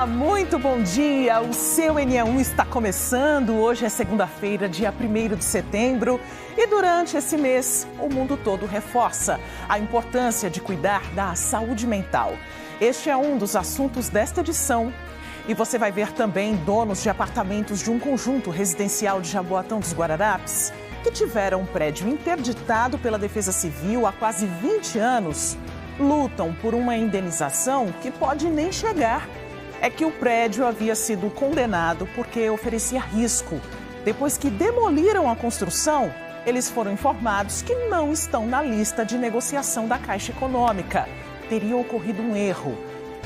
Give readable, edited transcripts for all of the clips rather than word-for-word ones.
muito bom dia! O seu NE1 está começando. Hoje é segunda-feira, dia 1º de setembro. E durante esse mês, o mundo todo reforça a importância de cuidar da saúde mental. Este é um dos assuntos desta edição. E você vai ver também donos de apartamentos de um conjunto residencial de Jaboatão dos Guararapes que tiveram um prédio interditado pela Defesa Civil há quase 20 anos. Lutam por uma indenização que pode nem chegar. É que o prédio havia sido condenado porque oferecia risco. Depois que demoliram a construção, eles foram informados que não estão na lista de negociação da Caixa Econômica. Teria ocorrido um erro.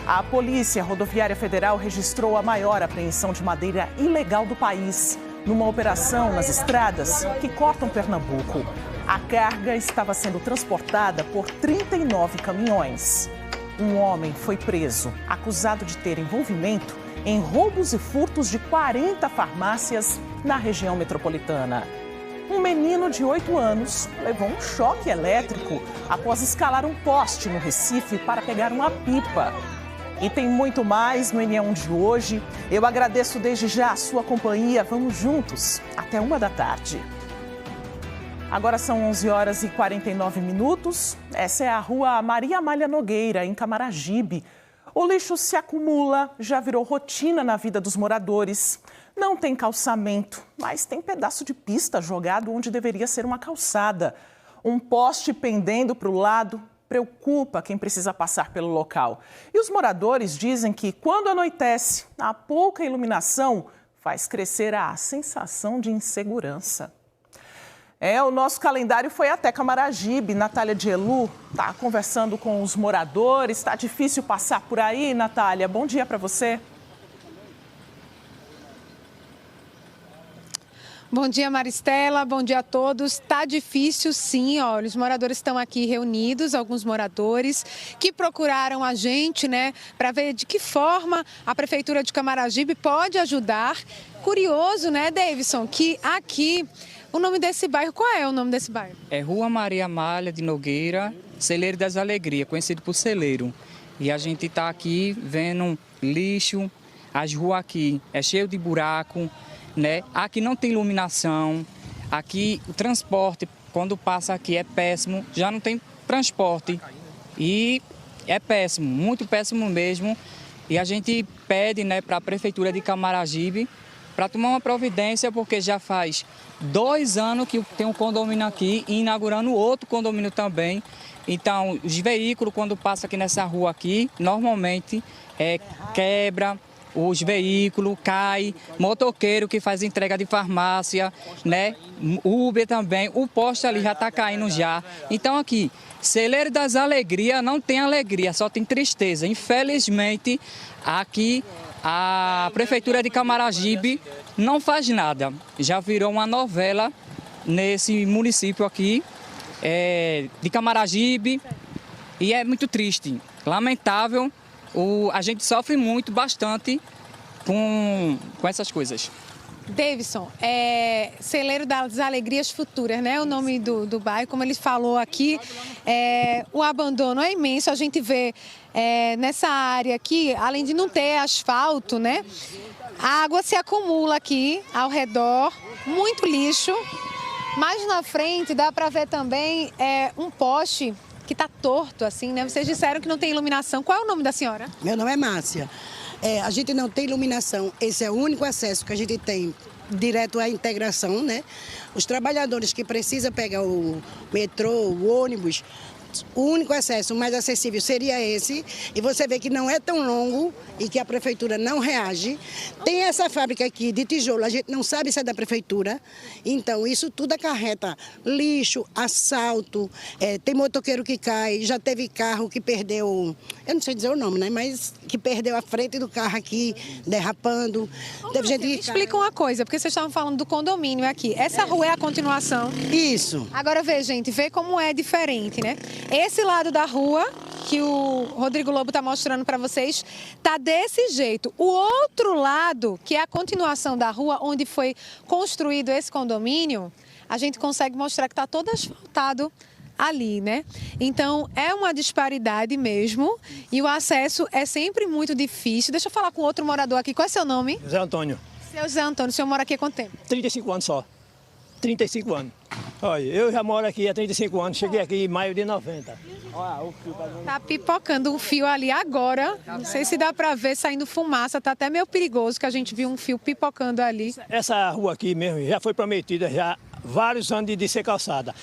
A Polícia Rodoviária Federal registrou a maior apreensão de madeira ilegal do país, numa operação nas estradas que cortam Pernambuco. A carga estava sendo transportada por 39 caminhões. Um homem foi preso, acusado de ter envolvimento em roubos e furtos de 40 farmácias na região metropolitana. Um menino de 8 anos levou um choque elétrico após escalar um poste no Recife para pegar uma pipa. E tem muito mais no NE1 de hoje. Eu agradeço desde já a sua companhia. Vamos juntos até 13h. Agora são 11h49. Essa é a rua Maria Amália Nogueira, em Camaragibe. O lixo se acumula, já virou rotina na vida dos moradores. Não tem calçamento, mas tem pedaço de pista jogado onde deveria ser uma calçada. Um poste pendendo para o lado preocupa quem precisa passar pelo local. E os moradores dizem que, quando anoitece, a pouca iluminação faz crescer a sensação de insegurança. O nosso calendário foi até Camaragibe. Natália Dielu está conversando com os moradores. Está difícil passar por aí, Natália? Bom dia para você. Bom dia, Maristela. Bom dia a todos. Tá difícil, sim. Olha, os moradores estão aqui reunidos, alguns moradores que procuraram a gente, para ver de que forma a Prefeitura de Camaragibe pode ajudar. Curioso, Davidson, que aqui, o nome desse bairro, qual é o nome desse bairro? É Rua Maria Amália de Nogueira, Celeiro das Alegrias, conhecido por Celeiro. E a gente está aqui vendo lixo, as ruas aqui é cheio de buraco. Aqui não tem iluminação, aqui o transporte, quando passa aqui, é péssimo, já não tem transporte e é péssimo, muito péssimo mesmo. E a gente pede para a Prefeitura de Camaragibe para tomar uma providência, porque já faz 2 anos que tem um condomínio aqui e inaugurando outro condomínio também. Então, os veículos, quando passam aqui nessa rua aqui, normalmente quebra. Os veículos caem, motoqueiro que faz entrega de farmácia, Uber também, o poste ali já está caindo já. Então aqui, Celeiro das Alegrias não tem alegria, só tem tristeza. Infelizmente, aqui a Prefeitura de Camaragibe não faz nada. Já virou uma novela nesse município aqui de Camaragibe e é muito triste, lamentável. A gente sofre muito, bastante com essas coisas. Davidson, Celeiro das Alegrias Futuras, o nome do bairro, como ele falou aqui, o abandono é imenso. A gente vê nessa área aqui, além de não ter asfalto, a água se acumula aqui ao redor, muito lixo. Mais na frente dá para ver também um poste que está torto, assim, Vocês disseram que não tem iluminação. Qual é o nome da senhora? Meu nome é Márcia. A gente não tem iluminação. Esse é o único acesso que a gente tem direto à integração, Os trabalhadores que precisam pegar o metrô, o ônibus, o único acesso mais acessível seria esse. E você vê que não é tão longo e que a Prefeitura não reage. Tem essa fábrica aqui de tijolo, a gente não sabe se é da Prefeitura. Então, isso tudo acarreta lixo, assalto, tem motoqueiro que cai, já teve carro que perdeu, eu não sei dizer o nome, mas que perdeu a frente do carro aqui, derrapando. Teve gente que explica uma coisa, porque vocês estavam falando do condomínio aqui. Essa rua é a continuação. Isso. Agora, vê como é diferente, Esse lado da rua, que o Rodrigo Lobo está mostrando para vocês, tá desse jeito. O outro lado, que é a continuação da rua onde foi construído esse condomínio, a gente consegue mostrar que está todo asfaltado ali, né? Então, é uma disparidade mesmo e o acesso é sempre muito difícil. Deixa eu falar com outro morador aqui. Qual é seu nome? Zé Antônio. Seu Zé Antônio, o senhor mora aqui há quanto tempo? 35 anos só. 35 anos. Olha, eu já moro aqui há 35 anos, cheguei aqui em maio de 90. Olha, o fio tá pipocando um fio ali agora. Não sei se dá para ver saindo fumaça, tá até meio perigoso que a gente viu um fio pipocando ali. Essa rua aqui mesmo já foi prometida já vários anos de ser calçada.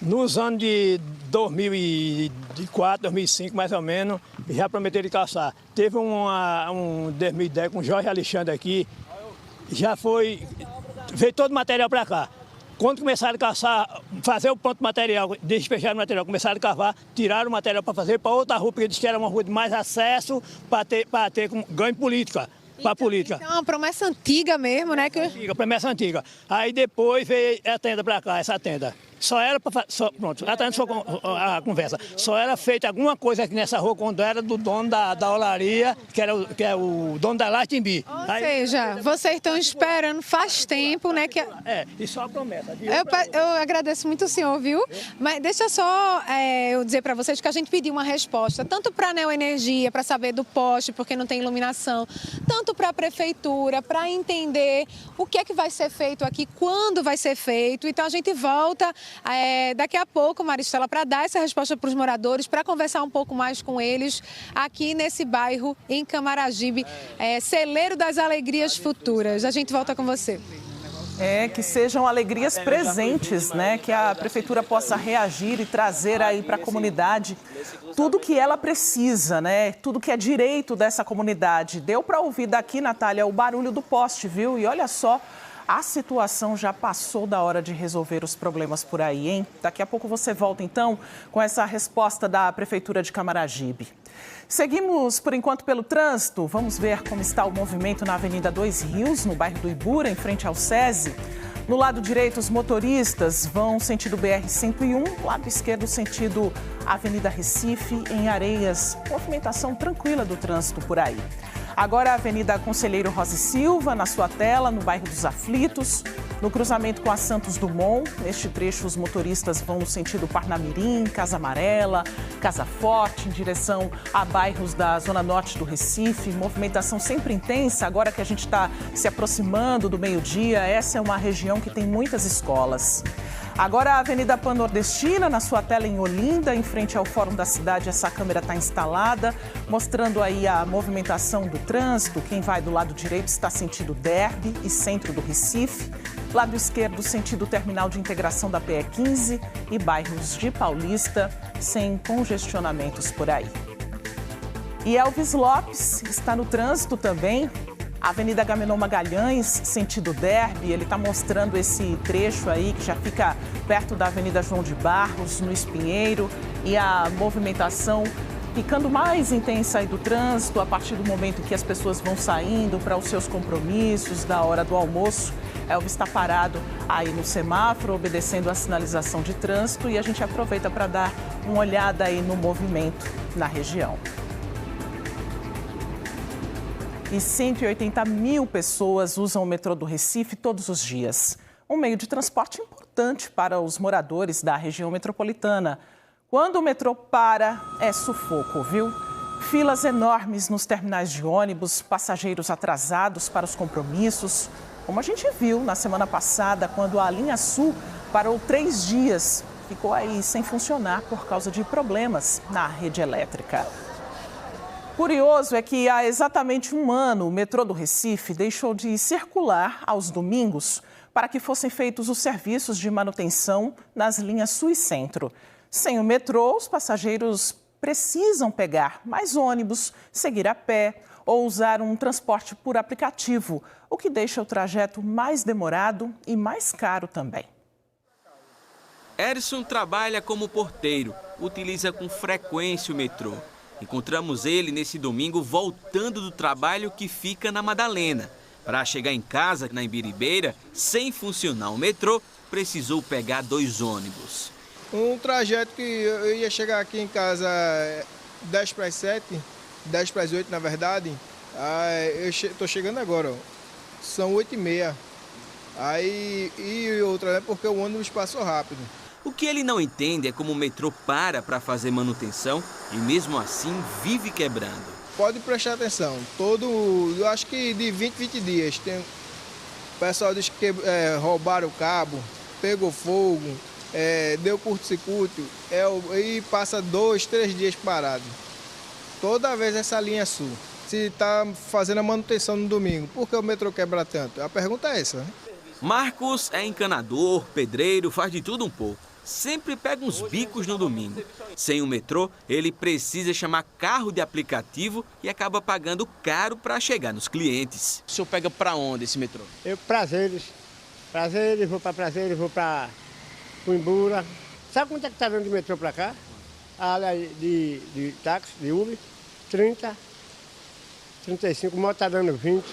Nos anos de 2004, 2005, mais ou menos, já prometeram de calçar. Teve um 2010 com o Jorge Alexandre aqui, já foi, veio todo o material para cá. Quando começaram a caçar, fazer o ponto material, despejar o material, começaram a cavar, tiraram o material para fazer para outra rua, porque eles queriam uma rua de mais acesso para ter ganho política. Para a política. Então é uma promessa antiga mesmo, né? Promessa antiga. Aí depois veio a tenda para cá, essa tenda. Só era para. Pronto, já está a conversa. Só era feita alguma coisa aqui nessa rua quando era do dono da olaria, que é o dono da Latimbi. Ou seja, vocês estão esperando faz tempo, né? E só a promessa. Eu agradeço muito o senhor, viu? Mas deixa só eu dizer para vocês que a gente pediu uma resposta, tanto para a Neoenergia, para saber do poste, porque não tem iluminação, tanto para a prefeitura, para entender o que é que vai ser feito aqui, quando vai ser feito. Então a gente volta daqui a pouco, Maristela, para dar essa resposta para os moradores, para conversar um pouco mais com eles aqui nesse bairro em Camaragibe, celeiro das alegrias futuras. A gente volta com você. Que sejam alegrias presentes, né? Que a prefeitura possa reagir e trazer aí para a comunidade tudo que ela precisa, né? Tudo que é direito dessa comunidade. Deu para ouvir daqui, Natália, o barulho do poste, viu? E olha só, a situação já passou da hora de resolver os problemas por aí, hein? Daqui a pouco você volta, então, com essa resposta da Prefeitura de Camaragibe. Seguimos, por enquanto, pelo trânsito. Vamos ver como está o movimento na Avenida 2 Rios, no bairro do Ibura, em frente ao SESI. No lado direito, os motoristas vão sentido BR-101, lado esquerdo, sentido Avenida Recife, em Areias. Movimentação tranquila do trânsito por aí. Agora a Avenida Conselheiro Rosa e Silva, na sua tela, no bairro dos Aflitos. No cruzamento com a Santos Dumont, neste trecho os motoristas vão no sentido Parnamirim, Casa Amarela, Casa Forte, em direção a bairros da Zona Norte do Recife. Movimentação sempre intensa, agora que a gente está se aproximando do meio-dia, essa é uma região que tem muitas escolas. Agora a Avenida Pan-Nordestina, na sua tela em Olinda, em frente ao Fórum da Cidade, essa câmera está instalada, mostrando aí a movimentação do trânsito. Quem vai do lado direito está sentido Derby e centro do Recife. Lado esquerdo, sentido Terminal de Integração da PE15 e bairros de Paulista, sem congestionamentos por aí. E Elvis Lopes está no trânsito também. Avenida Agamenon Magalhães, sentido Derby, ele está mostrando esse trecho aí que já fica perto da Avenida João de Barros, no Espinheiro, e a movimentação ficando mais intensa aí do trânsito a partir do momento que as pessoas vão saindo para os seus compromissos, da hora do almoço. Elvis está parado aí no semáforo, obedecendo a sinalização de trânsito, e a gente aproveita para dar uma olhada aí no movimento na região. E 180 mil pessoas usam o metrô do Recife todos os dias. Um meio de transporte importante para os moradores da região metropolitana. Quando o metrô para, é sufoco, viu? Filas enormes nos terminais de ônibus, passageiros atrasados para os compromissos. Como a gente viu na semana passada, quando a linha Sul parou 3 dias. Ficou aí sem funcionar por causa de problemas na rede elétrica. Curioso é que há exatamente 1 ano o metrô do Recife deixou de circular aos domingos para que fossem feitos os serviços de manutenção nas linhas Sul e Centro. Sem o metrô, os passageiros precisam pegar mais ônibus, seguir a pé ou usar um transporte por aplicativo, o que deixa o trajeto mais demorado e mais caro também. Erson trabalha como porteiro, utiliza com frequência o metrô. Encontramos ele nesse domingo voltando do trabalho que fica na Madalena. Para chegar em casa, na Imbiribeira, sem funcionar o metrô, precisou pegar 2 ônibus. Um trajeto que eu ia chegar aqui em casa 10 para as 7, 10 para as 8 na verdade. Eu estou chegando agora, ó. São 8h30. E outra, né, porque o ônibus passou rápido. O que ele não entende é como o metrô para fazer manutenção e mesmo assim vive quebrando. Pode prestar atenção, eu acho que de 20 dias, tem o pessoal diz que roubaram o cabo, pegou fogo, deu curto-circuito, e passa 2, 3 dias parado. Toda vez essa linha sul. Se está fazendo a manutenção no domingo, por que o metrô quebra tanto? A pergunta é essa, né? Marcos é encanador, pedreiro, faz de tudo um pouco. Sempre pega uns bicos no domingo. Sem o metrô, ele precisa chamar carro de aplicativo e acaba pagando caro para chegar nos clientes. O senhor pega para onde esse metrô? Eu, Prazeres, vou para Prazeres, vou para Coimbra. Sabe quanto é que está dando de metrô para cá? A área de táxi, de Uber, 30, 35, o moto está dando 20,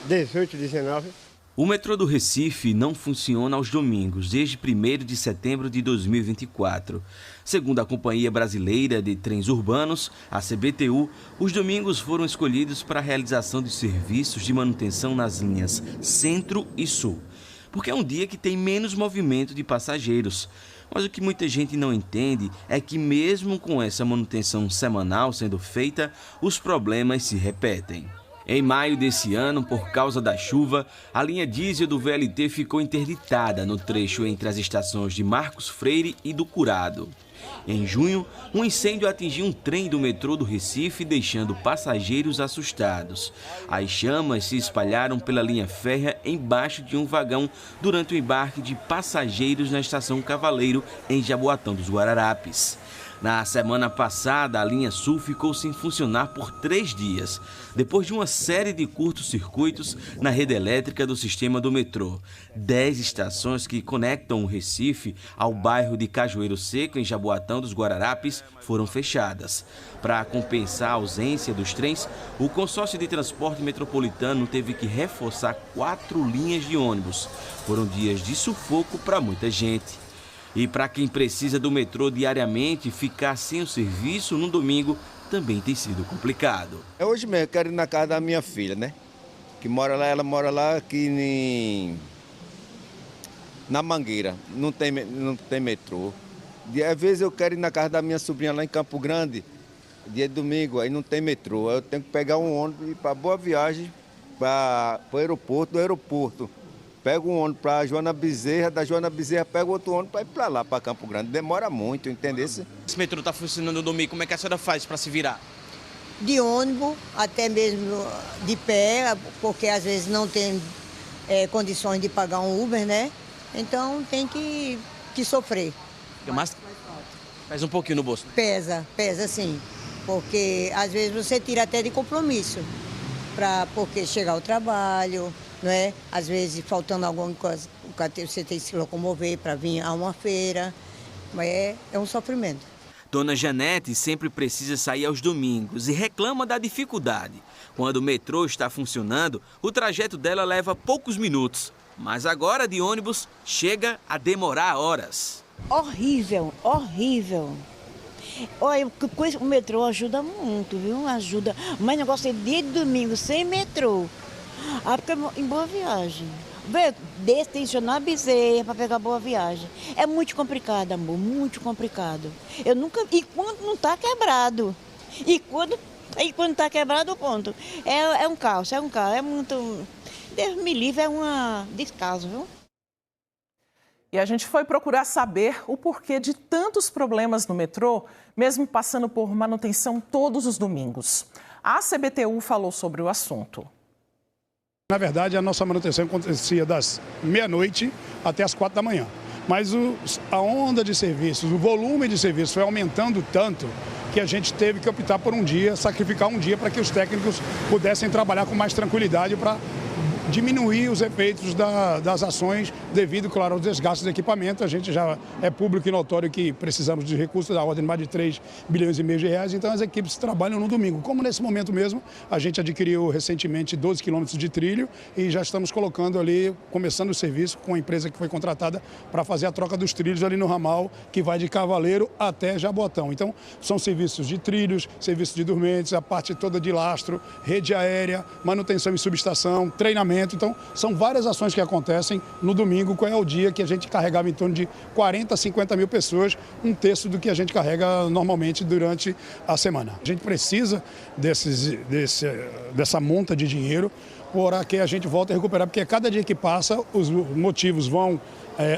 18, 19. O metrô do Recife não funciona aos domingos desde 1º de setembro de 2024. Segundo a Companhia Brasileira de Trens Urbanos, a CBTU, os domingos foram escolhidos para a realização de serviços de manutenção nas linhas Centro e Sul, porque é um dia que tem menos movimento de passageiros. Mas o que muita gente não entende é que mesmo com essa manutenção semanal sendo feita, os problemas se repetem. Em maio desse ano, por causa da chuva, a linha diesel do VLT ficou interditada no trecho entre as estações de Marcos Freire e do Curado. Em junho, um incêndio atingiu um trem do metrô do Recife, deixando passageiros assustados. As chamas se espalharam pela linha férrea embaixo de um vagão durante o embarque de passageiros na estação Cavaleiro, em Jaboatão dos Guararapes. Na semana passada, a linha Sul ficou sem funcionar por 3 dias, depois de uma série de curtos-circuitos na rede elétrica do sistema do metrô. 10 estações que conectam o Recife ao bairro de Cajueiro Seco, em Jaboatão dos Guararapes, foram fechadas. Para compensar a ausência dos trens, o consórcio de transporte metropolitano teve que reforçar 4 linhas de ônibus. Foram dias de sufoco para muita gente. E para quem precisa do metrô diariamente, ficar sem o serviço no domingo também tem sido complicado. Hoje mesmo eu quero ir na casa da minha filha, né? Que mora lá, ela mora lá aqui na Mangueira, não tem metrô. Às vezes eu quero ir na casa da minha sobrinha lá em Campo Grande, dia de domingo, aí não tem metrô. Eu tenho que pegar um ônibus e ir para Boa Viagem, para o aeroporto, do aeroporto. Pego um ônibus para Joana Bezerra, da Joana Bezerra pego outro ônibus para ir para lá, para Campo Grande. Demora muito, entendeu? Esse metrô está funcionando no domingo, como é que a senhora faz para se virar? De ônibus, até mesmo de pé, porque às vezes não tem condições de pagar um Uber, né? Então tem que sofrer. Mas pesa um pouquinho no bolso. Pesa sim, porque às vezes você tira até de compromisso, porque chegar ao trabalho, não é? Às vezes faltando alguma coisa, você tem que se locomover para vir a uma feira, mas é um sofrimento. Dona Janete sempre precisa sair aos domingos e reclama da dificuldade. Quando o metrô está funcionando, o trajeto dela leva poucos minutos, mas agora de ônibus chega a demorar horas. Horrível, horrível. Olha, o metrô ajuda muito, viu? Ajuda. Mas negócio é dia de domingo sem metrô. Porque em Boa Viagem. Tem que chamar a Bezerra para pegar Boa Viagem. É muito complicado, amor, muito complicado. Eu nunca. E quando não está quebrado. E quando está quebrado, ponto. É um caos, é muito. Deus me livre, é um descaso, viu? E a gente foi procurar saber o porquê de tantos problemas no metrô, mesmo passando por manutenção todos os domingos. A CBTU falou sobre o assunto. Na verdade, a nossa manutenção acontecia das meia-noite até as 4 da manhã. Mas a onda de serviços, o volume de serviços foi aumentando tanto que a gente teve que optar por um dia, sacrificar um dia para que os técnicos pudessem trabalhar com mais tranquilidade para diminuir os efeitos das ações devido, claro, aos desgastes do equipamento. A gente já é público e notório que precisamos de recursos da ordem de mais de 3,5 bilhões de reais, então as equipes trabalham no domingo. Como nesse momento mesmo, a gente adquiriu recentemente 12 quilômetros de trilho e já estamos colocando ali, começando o serviço com a empresa que foi contratada para fazer a troca dos trilhos ali no ramal, que vai de Cavaleiro até Jaboatão. Então, são serviços de trilhos, serviços de dormentes, a parte toda de lastro, rede aérea, manutenção em subestação, treinamento. equipamento. Então, são várias ações que acontecem no domingo, qual é o dia que a gente carregava em torno de 40 a 50 mil pessoas, um terço do que a gente carrega normalmente durante a semana. A gente precisa dessa monta de dinheiro para que a gente volte a recuperar, porque cada dia que passa os motivos vão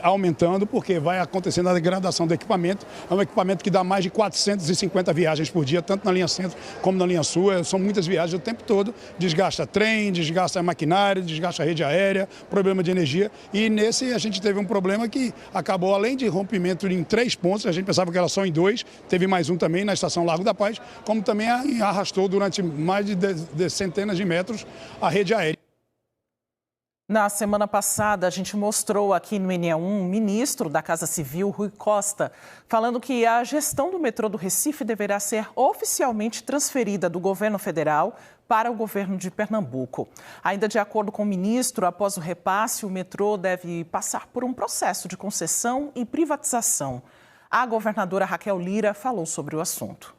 aumentando, porque vai acontecendo a degradação do equipamento. É um equipamento que dá mais de 450 viagens por dia, tanto na linha centro como na linha sul. São muitas viagens o tempo todo, desgasta trem, desgasta maquinário, desgasta rede aérea, problema de energia. E nesse a gente teve um problema que acabou, além de rompimento em 3 pontos, a gente pensava que era só em 2, teve mais um também na estação Largo da Paz, como também arrastou durante mais de centenas de metros a rede aérea. Na semana passada, a gente mostrou aqui no NE1 o ministro da Casa Civil, Rui Costa, falando que a gestão do metrô do Recife deverá ser oficialmente transferida do governo federal para o governo de Pernambuco. Ainda de acordo com o ministro, após o repasse, o metrô deve passar por um processo de concessão e privatização. A governadora Raquel Lira falou sobre o assunto.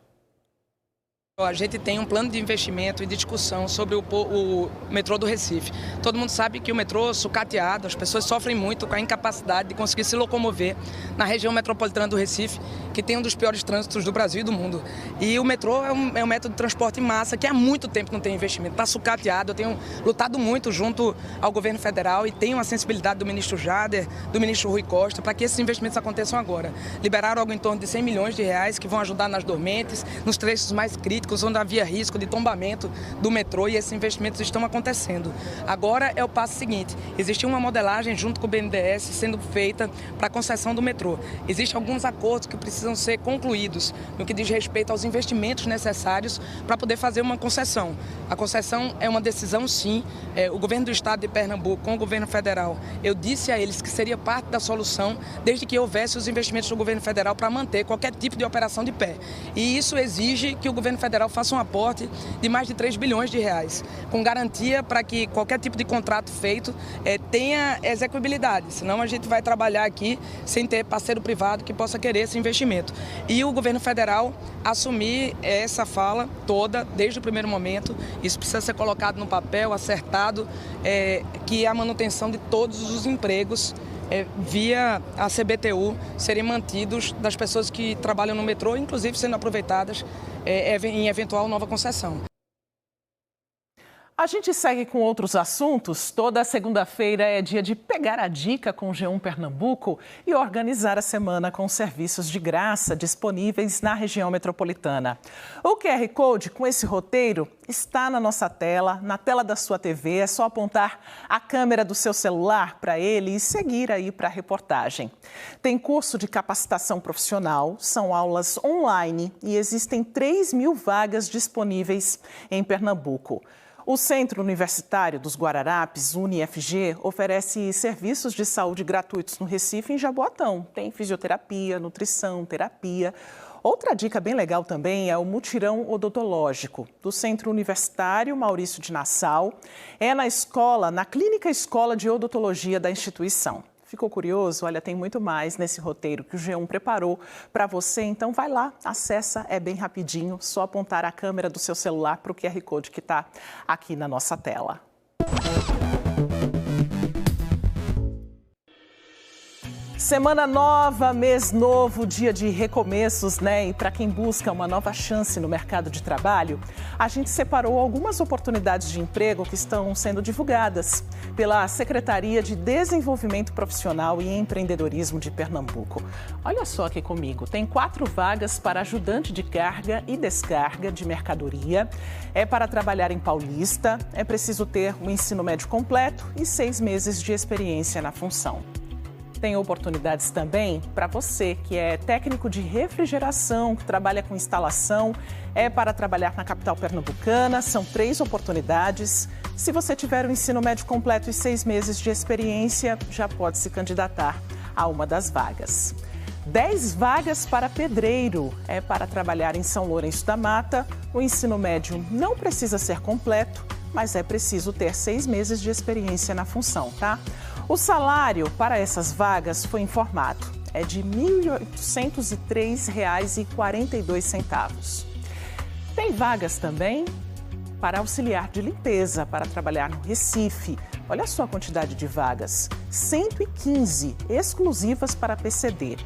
A gente tem um plano de investimento e de discussão sobre o metrô do Recife. Todo mundo sabe que o metrô sucateado, as pessoas sofrem muito com a incapacidade de conseguir se locomover na região metropolitana do Recife, que tem um dos piores trânsitos do Brasil e do mundo. E o metrô é um método de transporte em massa que há muito tempo não tem investimento. Está sucateado, eu tenho lutado muito junto ao governo federal e tenho a sensibilidade do ministro Jader, do ministro Rui Costa, para que esses investimentos aconteçam agora. Liberaram algo em torno de 100 milhões de reais que vão ajudar nas dormentes, nos trechos mais críticos, onde havia risco de tombamento do metrô, e esses investimentos estão acontecendo. Agora é o passo seguinte: existe uma modelagem junto com o BNDES sendo feita para a concessão do metrô. Existem alguns acordos que precisam ser concluídos no que diz respeito aos investimentos necessários para poder fazer uma concessão. A concessão é uma decisão, sim. O governo do estado de Pernambuco com o governo federal, eu disse a eles que seria parte da solução desde que houvesse os investimentos do governo federal para manter qualquer tipo de operação de pé. E isso exige que o governo federal faça um aporte de mais de 3 bilhões de reais, com garantia para que qualquer tipo de contrato feito tenha execuibilidade, senão a gente vai trabalhar aqui sem ter parceiro privado que possa querer esse investimento. E o governo federal assumir essa fala toda desde o primeiro momento, isso precisa ser colocado no papel, acertado, que a manutenção de todos os empregos via a CBTU serem mantidos das pessoas que trabalham no metrô, inclusive sendo aproveitadas em eventual nova concessão. A gente segue com outros assuntos. Toda segunda-feira é dia de pegar a dica com o G1 Pernambuco e organizar a semana com serviços de graça disponíveis na região metropolitana. O QR Code com esse roteiro está na nossa tela, na tela da sua TV. É só apontar a câmera do seu celular para ele e seguir aí para a reportagem. Tem curso de capacitação profissional, são aulas online e existem 3.000 vagas disponíveis em Pernambuco. O Centro Universitário dos Guararapes, UniFG, oferece serviços de saúde gratuitos no Recife e em Jaboatão. Tem fisioterapia, nutrição, terapia. Outra dica bem legal também é o mutirão odontológico do Centro Universitário Maurício de Nassau. É na Clínica Escola de Odontologia da instituição. Ficou curioso? Olha, tem muito mais nesse roteiro que o G1 preparou para você. Então vai lá, acessa, é bem rapidinho, só apontar a câmera do seu celular para o QR Code que está aqui na nossa tela. Semana nova, mês novo, dia de recomeços, né? E para quem busca uma nova chance no mercado de trabalho, a gente separou algumas oportunidades de emprego que estão sendo divulgadas pela Secretaria de Desenvolvimento Profissional e Empreendedorismo de Pernambuco. Olha só aqui comigo, tem 4 vagas para ajudante de carga e descarga de mercadoria. É para trabalhar em Paulista, é preciso ter um ensino médio completo e 6 meses de experiência na função. Tem oportunidades também para você que é técnico de refrigeração, que trabalha com instalação, é para trabalhar na capital pernambucana, são 3 oportunidades. Se você tiver o ensino médio completo e 6 meses de experiência, já pode se candidatar a uma das vagas. 10 vagas para pedreiro, é para trabalhar em São Lourenço da Mata. O ensino médio não precisa ser completo, mas é preciso ter 6 meses de experiência na função, tá? O salário para essas vagas foi informado, é de R$ 1.803,42. Tem vagas também para auxiliar de limpeza, para trabalhar no Recife. Olha só a quantidade de vagas, 115 exclusivas para PCD.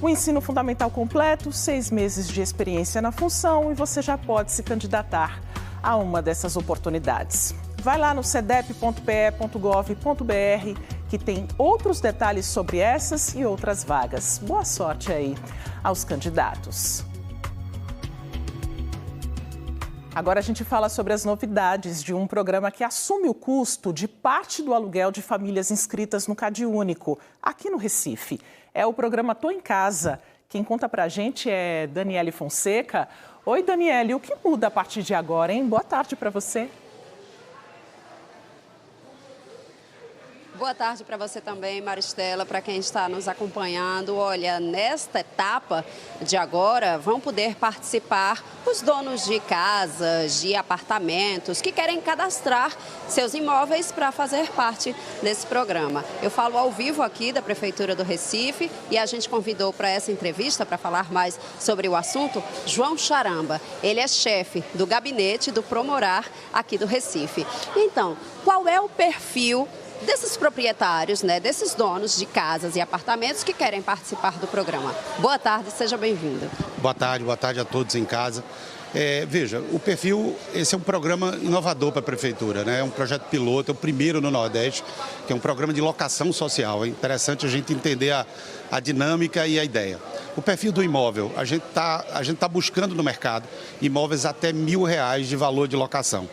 O ensino fundamental completo, 6 meses de experiência na função e você já pode se candidatar a uma dessas oportunidades. Vai lá no cedep.pe.gov.br que tem outros detalhes sobre essas e outras vagas. Boa sorte aí aos candidatos. Agora a gente fala sobre as novidades de um programa que assume o custo de parte do aluguel de famílias inscritas no CadÚnico, aqui no Recife. É o programa Tô em Casa. Quem conta pra gente é Daniele Fonseca. Oi, Daniele, o que muda a partir de agora, hein? Boa tarde para você. Boa tarde para você também, Maristela, para quem está nos acompanhando. Olha, nesta etapa de agora vão poder participar os donos de casas, de apartamentos que querem cadastrar seus imóveis para fazer parte desse programa. Eu falo ao vivo aqui da Prefeitura do Recife e a gente convidou para essa entrevista, para falar mais sobre o assunto, João Charamba. Ele é chefe do gabinete do Promorar aqui do Recife. Então, qual é o perfil desses proprietários, né, desses donos de casas e apartamentos que querem participar do programa? Boa tarde, seja bem-vindo. Boa tarde a todos em casa. Veja, o perfil, esse é um programa inovador para a Prefeitura, né? É um projeto piloto, é o primeiro no Nordeste, que é um programa de locação social. É interessante a gente entender a dinâmica e a ideia. O perfil do imóvel, a gente tá buscando no mercado imóveis até R$1.000 de valor de locação.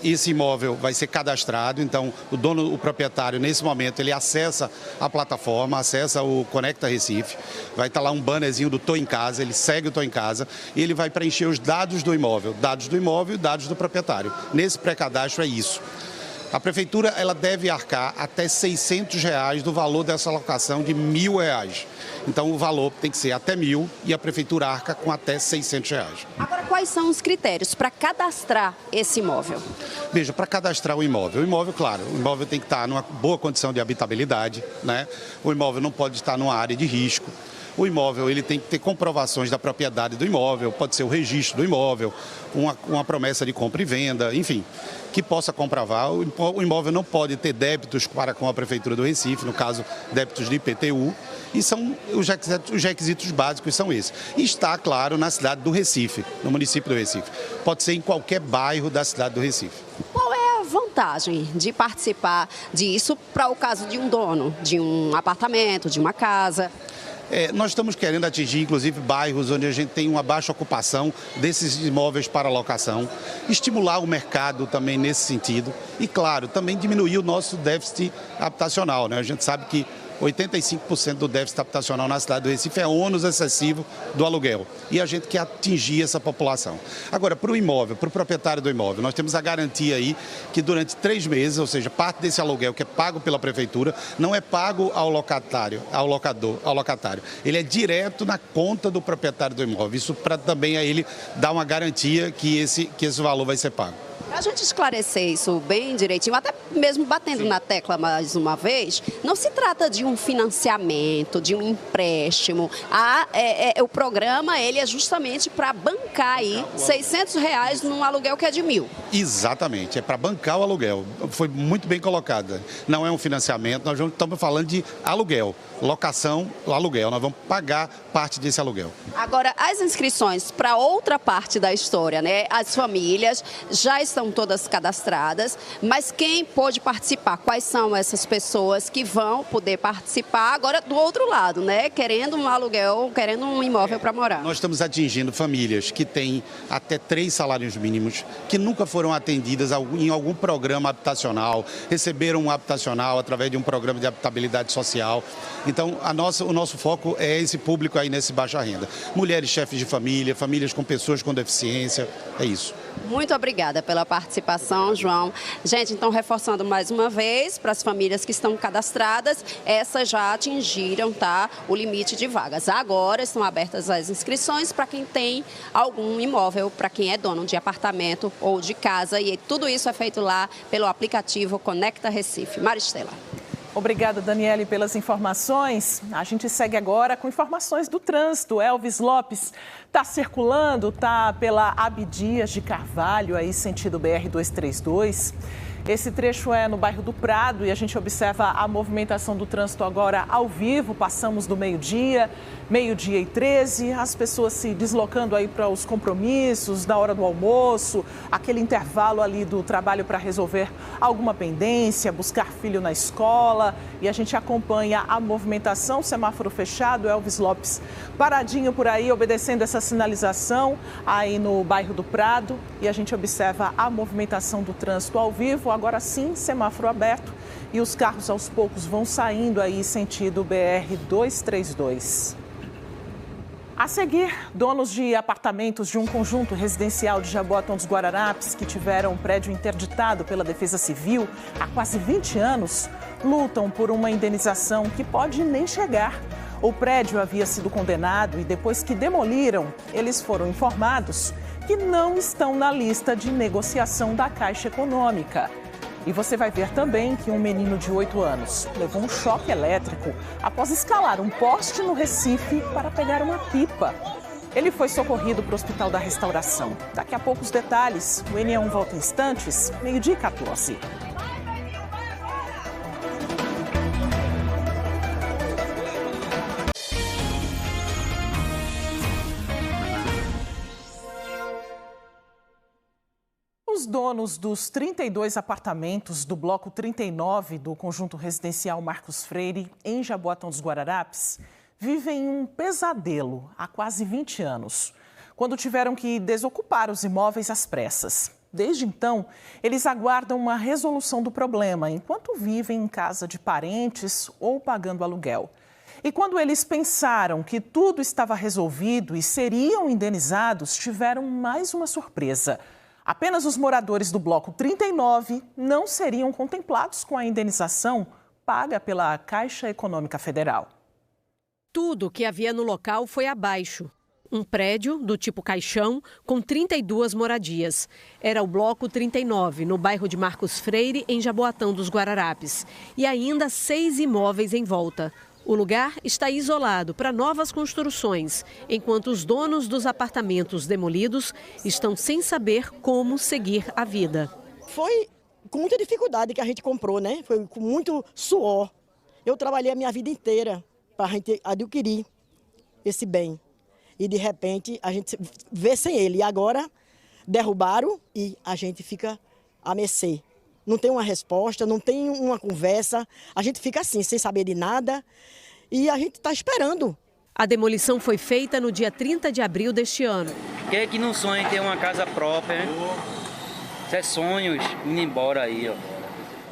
Esse imóvel vai ser cadastrado, então o proprietário, nesse momento, ele acessa a plataforma, acessa o Conecta Recife, vai estar lá um bannerzinho do Tô em Casa, ele segue o Tô em Casa e ele vai preencher os dados do imóvel e dados do proprietário. Nesse pré-cadastro é isso. A Prefeitura ela deve arcar até R$600 do valor dessa locação de R$1.000. Então o valor tem que ser até R$1.000 e a Prefeitura arca com até R$600. Agora, quais são os critérios para cadastrar esse imóvel? Veja, para cadastrar o imóvel, claro, o imóvel tem que estar numa boa condição de habitabilidade, né? O imóvel não pode estar numa área de risco. O imóvel ele tem que ter comprovações da propriedade do imóvel, pode ser o registro do imóvel, uma promessa de compra e venda, enfim, que possa comprovar. O imóvel não pode ter débitos para com a Prefeitura do Recife, no caso, débitos de IPTU, e são os requisitos básicos são esses. E está, claro, na cidade do Recife, no município do Recife. Pode ser em qualquer bairro da cidade do Recife. Qual é a vantagem de participar disso para o caso de um dono, de um apartamento, de uma casa? Nós estamos querendo atingir, inclusive, bairros onde a gente tem uma baixa ocupação desses imóveis para locação, estimular o mercado também nesse sentido e, claro, também diminuir o nosso déficit habitacional, né? A gente sabe que 85% do déficit habitacional na cidade do Recife é ônus excessivo do aluguel. E a gente quer atingir essa população. Agora, para o imóvel, para o proprietário do imóvel, nós temos a garantia aí que durante 3 meses, ou seja, parte desse aluguel que é pago pela Prefeitura, não é pago ao locatário. Ele é direto na conta do proprietário do imóvel. Isso para também a ele dar uma garantia que esse valor vai ser pago. Para a gente esclarecer isso bem direitinho, até mesmo batendo na tecla mais uma vez, não se trata de um financiamento, de um empréstimo. O programa ele é justamente para bancar aí R$600 num aluguel que é de R$1.000. Exatamente, é para bancar o aluguel. Foi muito bem colocado. Não é um financiamento, nós estamos falando de aluguel, locação, aluguel. Nós vamos pagar parte desse aluguel. Agora, as inscrições para outra parte da história, né? As famílias já estão todas cadastradas, mas quem pode participar? Quais são essas pessoas que vão poder participar agora do outro lado, né? Querendo um aluguel, querendo um imóvel para morar. Nós estamos atingindo famílias que têm até 3 salários mínimos, que nunca foram atendidas em algum programa habitacional, receberam um habitacional através de um programa de habitabilidade social. Então, o nosso foco é esse público aí nesse baixa renda. Mulheres chefes de família, famílias com pessoas com deficiência, é isso. Muito obrigada pela participação, João. Gente, então reforçando mais uma vez, para as famílias que estão cadastradas, essas já atingiram, tá, o limite de vagas. Agora estão abertas as inscrições para quem tem algum imóvel, para quem é dono de apartamento ou de casa, e tudo isso é feito lá pelo aplicativo Conecta Recife. Maristela. Obrigada, Daniele, pelas informações. A gente segue agora com informações do trânsito. Elvis Lopes está circulando, está pela Abdias de Carvalho, aí sentido BR-232. Esse trecho é no bairro do Prado e a gente observa a movimentação do trânsito agora ao vivo. Passamos do meio-dia, 12h13, as pessoas se deslocando aí para os compromissos, da hora do almoço, aquele intervalo ali do trabalho para resolver alguma pendência, buscar filho na escola. E a gente acompanha a movimentação, semáforo fechado, Elvis Lopes paradinho por aí, obedecendo essa sinalização aí no bairro do Prado. E a gente observa a movimentação do trânsito ao vivo. Agora sim, semáforo aberto e os carros aos poucos vão saindo aí sentido BR-232. A seguir, donos de apartamentos de um conjunto residencial de Jaboatão dos Guararapes que tiveram um prédio interditado pela Defesa Civil há quase 20 anos, lutam por uma indenização que pode nem chegar. O prédio havia sido condenado e depois que demoliram, eles foram informados que não estão na lista de negociação da Caixa Econômica. E você vai ver também que um menino de 8 anos levou um choque elétrico após escalar um poste no Recife para pegar uma pipa. Ele foi socorrido para o Hospital da Restauração. Daqui a pouco os detalhes. O NE1 volta em instantes, 12h14. Os donos dos 32 apartamentos do bloco 39 do conjunto residencial Marcos Freire, em Jaboatão dos Guararapes, vivem um pesadelo há quase 20 anos, quando tiveram que desocupar os imóveis às pressas. Desde então, eles aguardam uma resolução do problema, enquanto vivem em casa de parentes ou pagando aluguel. E quando eles pensaram que tudo estava resolvido e seriam indenizados, tiveram mais uma surpresa. Apenas os moradores do bloco 39 não seriam contemplados com a indenização paga pela Caixa Econômica Federal. Tudo que havia no local foi abaixo. Um prédio do tipo caixão com 32 moradias. Era o bloco 39, no bairro de Marcos Freire, em Jaboatão dos Guararapes. E ainda 6 imóveis em volta. O lugar está isolado para novas construções, enquanto os donos dos apartamentos demolidos estão sem saber como seguir a vida. Foi com muita dificuldade que a gente comprou, né? Foi com muito suor. Eu trabalhei a minha vida inteira para a gente adquirir esse bem. E de repente a gente vê sem ele. E agora derrubaram e a gente fica a mercê. Não tem uma resposta, não tem uma conversa, a gente fica assim, sem saber de nada e a gente está esperando. A demolição foi feita no dia 30 de abril deste ano. Quem é que não sonha em ter uma casa própria, hein? Isso é sonhos indo embora aí, ó.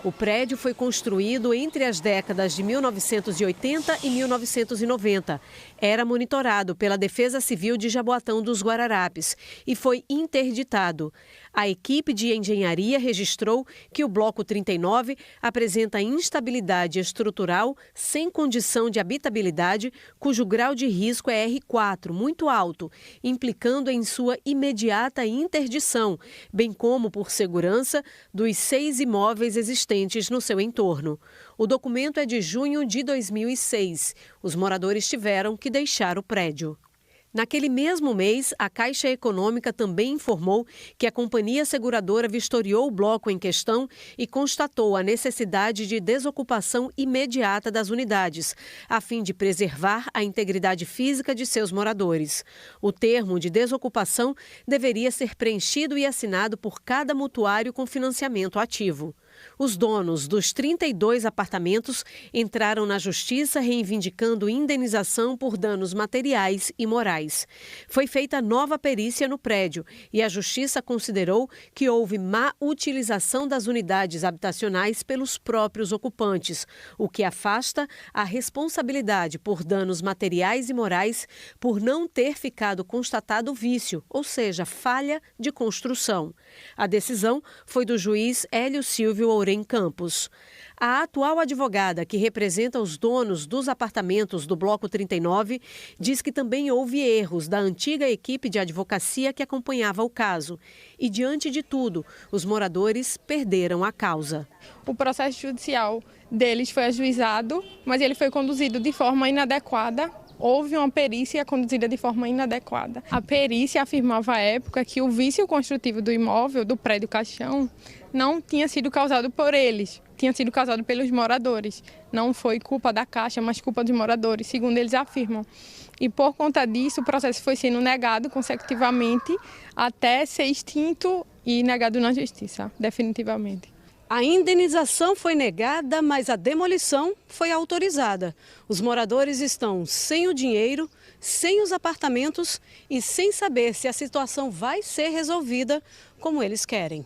O prédio foi construído entre as décadas de 1980 e 1990. Era monitorado pela Defesa Civil de Jaboatão dos Guararapes e foi interditado. A equipe de engenharia registrou que o bloco 39 apresenta instabilidade estrutural sem condição de habitabilidade, cujo grau de risco é R4, muito alto, implicando em sua imediata interdição, bem como por segurança dos 6 imóveis existentes no seu entorno. O documento é de junho de 2006. Os moradores tiveram que deixar o prédio. Naquele mesmo mês, a Caixa Econômica também informou que a companhia seguradora vistoriou o bloco em questão e constatou a necessidade de desocupação imediata das unidades, a fim de preservar a integridade física de seus moradores. O termo de desocupação deveria ser preenchido e assinado por cada mutuário com financiamento ativo. Os donos dos 32 apartamentos entraram na justiça reivindicando indenização por danos materiais e morais. Foi feita nova perícia no prédio e a justiça considerou que houve má utilização das unidades habitacionais pelos próprios ocupantes, o que afasta a responsabilidade por danos materiais e morais por não ter ficado constatado vício, ou seja, falha de construção. A decisão foi do juiz Hélio Silvio Ourem Campos. A atual advogada que representa os donos dos apartamentos do Bloco 39 diz que também houve erros da antiga equipe de advocacia que acompanhava o caso. E, diante de tudo, os moradores perderam a causa. O processo judicial deles foi ajuizado, mas ele foi conduzido de forma inadequada houve uma perícia conduzida de forma inadequada. A perícia afirmava à época que o vício construtivo do imóvel, do prédio Caixão, não tinha sido causado por eles, tinha sido causado pelos moradores. Não foi culpa da Caixa, mas culpa dos moradores, segundo eles afirmam. E por conta disso, o processo foi sendo negado consecutivamente até ser extinto e negado na Justiça, definitivamente. A indenização foi negada, mas a demolição foi autorizada. Os moradores estão sem o dinheiro, sem os apartamentos e sem saber se a situação vai ser resolvida como eles querem.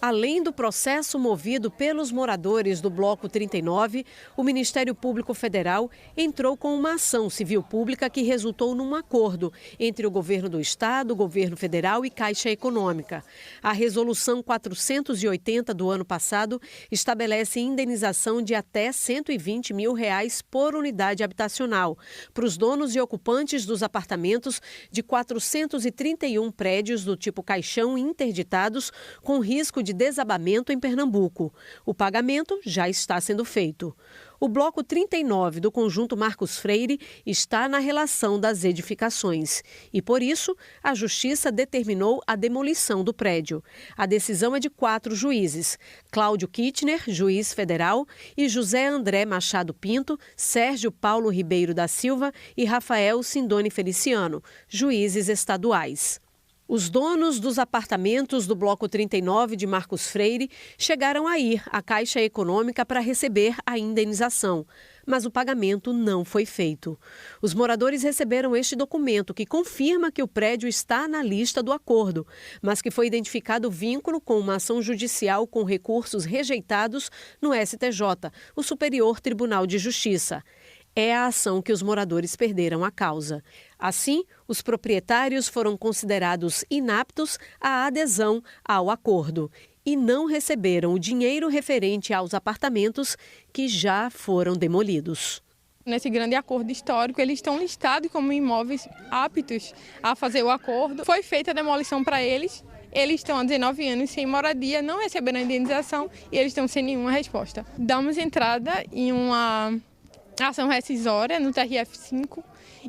Além do processo movido pelos moradores do Bloco 39, o Ministério Público Federal entrou com uma ação civil pública que resultou num acordo entre o governo do estado, o governo federal e Caixa Econômica. A resolução 480 do ano passado estabelece indenização de até R$120 mil por unidade habitacional para os donos e ocupantes dos apartamentos de 431 prédios do tipo Caixão interditados com risco de desabamento em Pernambuco. O pagamento já está sendo feito. O bloco 39 do conjunto Marcos Freire está na relação das edificações e, por isso, a Justiça determinou a demolição do prédio. A decisão é de 4 juízes: Cláudio Kittner, juiz federal, e José André Machado Pinto, Sérgio Paulo Ribeiro da Silva e Rafael Sindoni Feliciano, juízes estaduais. Os donos dos apartamentos do Bloco 39 de Marcos Freire chegaram a ir à Caixa Econômica para receber a indenização, mas o pagamento não foi feito. Os moradores receberam este documento que confirma que o prédio está na lista do acordo, mas que foi identificado vínculo com uma ação judicial com recursos rejeitados no STJ, o Superior Tribunal de Justiça. É a ação que os moradores perderam a causa. Assim, os proprietários foram considerados inaptos à adesão ao acordo e não receberam o dinheiro referente aos apartamentos que já foram demolidos. Nesse grande acordo histórico, eles estão listados como imóveis aptos a fazer o acordo. Foi feita a demolição para eles. Eles estão há 19 anos sem moradia, não receberam a indenização e eles estão sem nenhuma resposta. Damos entrada em uma ação rescisória no TRF5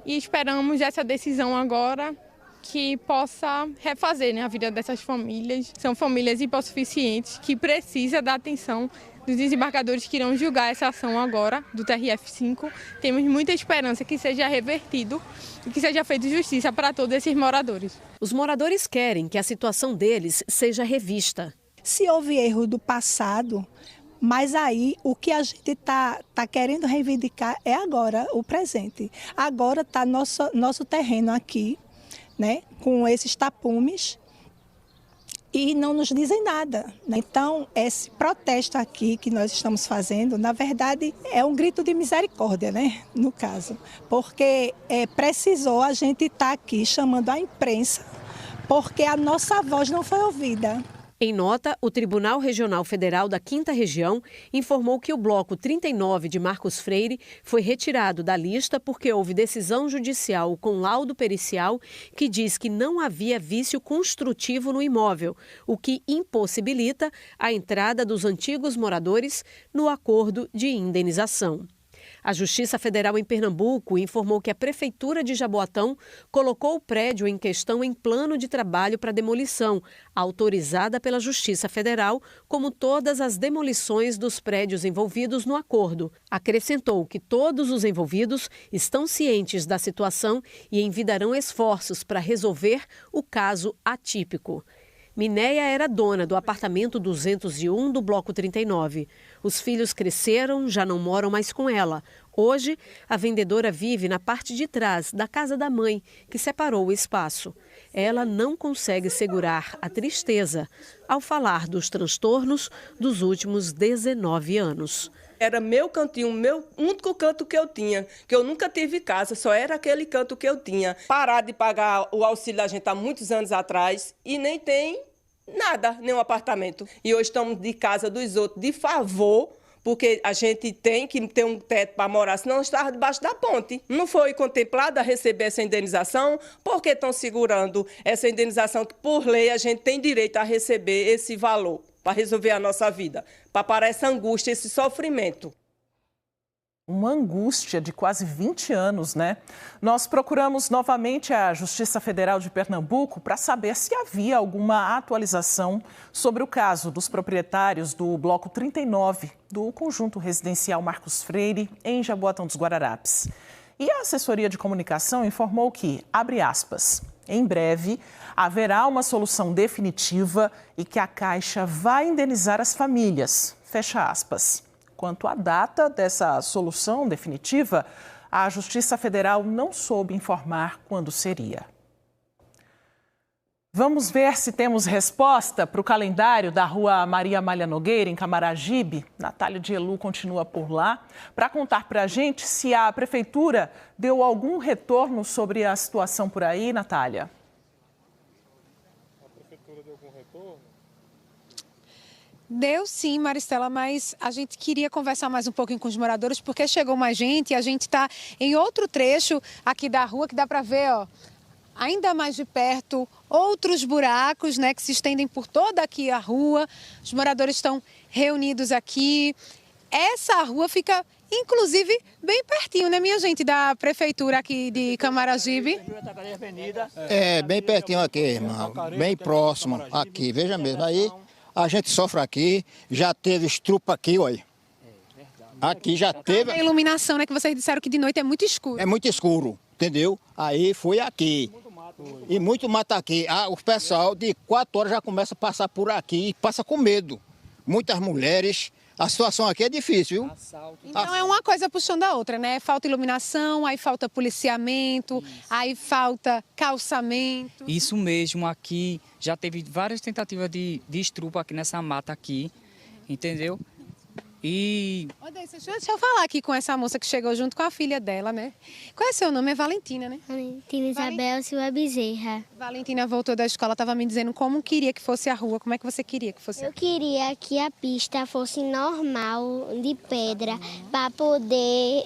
e esperamos essa decisão agora que possa refazer, a vida dessas famílias. São famílias hipossuficientes que precisam da atenção dos desembargadores que irão julgar essa ação agora do TRF5. Temos muita esperança que seja revertido e que seja feita justiça para todos esses moradores. Os moradores querem que a situação deles seja revista. Se houve erro do passado, mas aí o que a gente está querendo reivindicar é agora, o presente. Agora está nosso terreno aqui, né, com esses tapumes, e não nos dizem nada. Então, esse protesto aqui que nós estamos fazendo, na verdade, é um grito de misericórdia, né, no caso. Porque precisou a gente estar aqui chamando a imprensa, porque a nossa voz não foi ouvida. Em nota, o Tribunal Regional Federal da 5ª Região informou que o Bloco 39 de Marcos Freire foi retirado da lista porque houve decisão judicial com laudo pericial que diz que não havia vício construtivo no imóvel, o que impossibilita a entrada dos antigos moradores no acordo de indenização. A Justiça Federal em Pernambuco informou que a Prefeitura de Jaboatão colocou o prédio em questão em plano de trabalho para demolição, autorizada pela Justiça Federal, como todas as demolições dos prédios envolvidos no acordo. Acrescentou que todos os envolvidos estão cientes da situação e envidarão esforços para resolver o caso atípico. Minéia era dona do apartamento 201 do Bloco 39. Os filhos cresceram, já não moram mais com ela. Hoje, a vendedora vive na parte de trás da casa da mãe, que separou o espaço. Ela não consegue segurar a tristeza ao falar dos transtornos dos últimos 19 anos. Era meu cantinho, meu único canto que eu tinha, que eu nunca tive casa, só era aquele canto que eu tinha. Parar de pagar o auxílio da gente há muitos anos atrás e nem tem nada, nenhum apartamento. E hoje estamos de casa dos outros de favor, porque a gente tem que ter um teto para morar, senão estava debaixo da ponte. Não foi contemplado a receber essa indenização, porque estão segurando essa indenização que, por lei, a gente tem direito a receber esse valor para resolver a nossa vida, para parar essa angústia, esse sofrimento. Uma angústia de quase 20 anos, né? Nós procuramos novamente a Justiça Federal de Pernambuco para saber se havia alguma atualização sobre o caso dos proprietários do Bloco 39 do Conjunto Residencial Marcos Freire, em Jaboatão dos Guararapes. E a assessoria de comunicação informou que, abre aspas, em breve haverá uma solução definitiva e que a Caixa vai indenizar as famílias, fecha aspas. Quanto à data dessa solução definitiva, a Justiça Federal não soube informar quando seria. Vamos ver se temos resposta para o calendário da Rua Maria Amália Nogueira, em Camaragibe. Natália Dielu continua por lá para contar para a gente se a Prefeitura deu algum retorno sobre a situação por aí, Natália. A Prefeitura deu algum retorno? Deu sim, Maristela, mas a gente queria conversar mais um pouquinho com os moradores, porque chegou mais gente e a gente está em outro trecho aqui da rua que dá para ver, ó, ainda mais de perto, outros buracos, né, que se estendem por toda aqui a rua. Os moradores estão reunidos aqui. Essa rua fica, inclusive, bem pertinho, né, minha gente, da prefeitura aqui de Camaragibe. É, bem pertinho aqui, irmão, bem próximo aqui, veja mesmo, aí a gente sofre aqui, já teve estrupa aqui, olha. Aqui já teve... A iluminação, né, que vocês disseram que de noite é muito escuro. É muito escuro, entendeu? Aí foi aqui. E muito mato aqui. O pessoal de 4 horas já começa a passar por aqui e passa com medo. Muitas mulheres. A situação aqui é difícil, viu? Então é uma coisa puxando a outra, né? Falta iluminação, aí falta policiamento, aí falta calçamento. Isso mesmo, aqui já teve várias tentativas de estrupa aqui nessa mata aqui, entendeu? E... Deixa eu falar aqui com essa moça que chegou junto com a filha dela, né? Qual é seu nome? É Valentina, né? Valentina Isabel Silva Bezerra. Valentina voltou da escola, estava me dizendo como queria que fosse a rua. Como é que você queria que fosse? Eu queria que a pista fosse normal, de pedra, para poder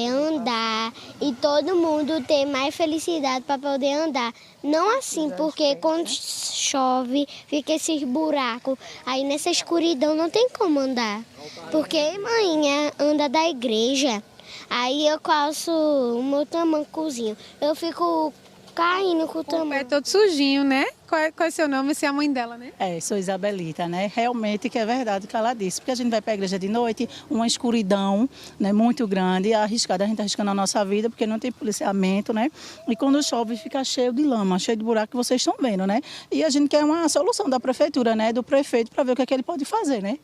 andar e todo mundo ter mais felicidade para poder andar. Não assim, porque quando chove, fica esses buracos. Aí nessa escuridão não tem como andar. Porque manhã anda da igreja, aí eu calço o meu tamancozinho. Eu fico caindo com o tamanho. É todo sujinho, né? Qual é seu nome? Você é a mãe dela, né? Sou Isabelita, né? Realmente que é verdade o que ela disse. Porque a gente vai para a igreja de noite, uma escuridão, né, muito grande, arriscada. A gente está arriscando a nossa vida porque não tem policiamento, né? E quando chove fica cheio de lama, cheio de buraco que vocês estão vendo, né? E a gente quer uma solução da prefeitura, né? Do prefeito para ver o que é que ele pode fazer, né?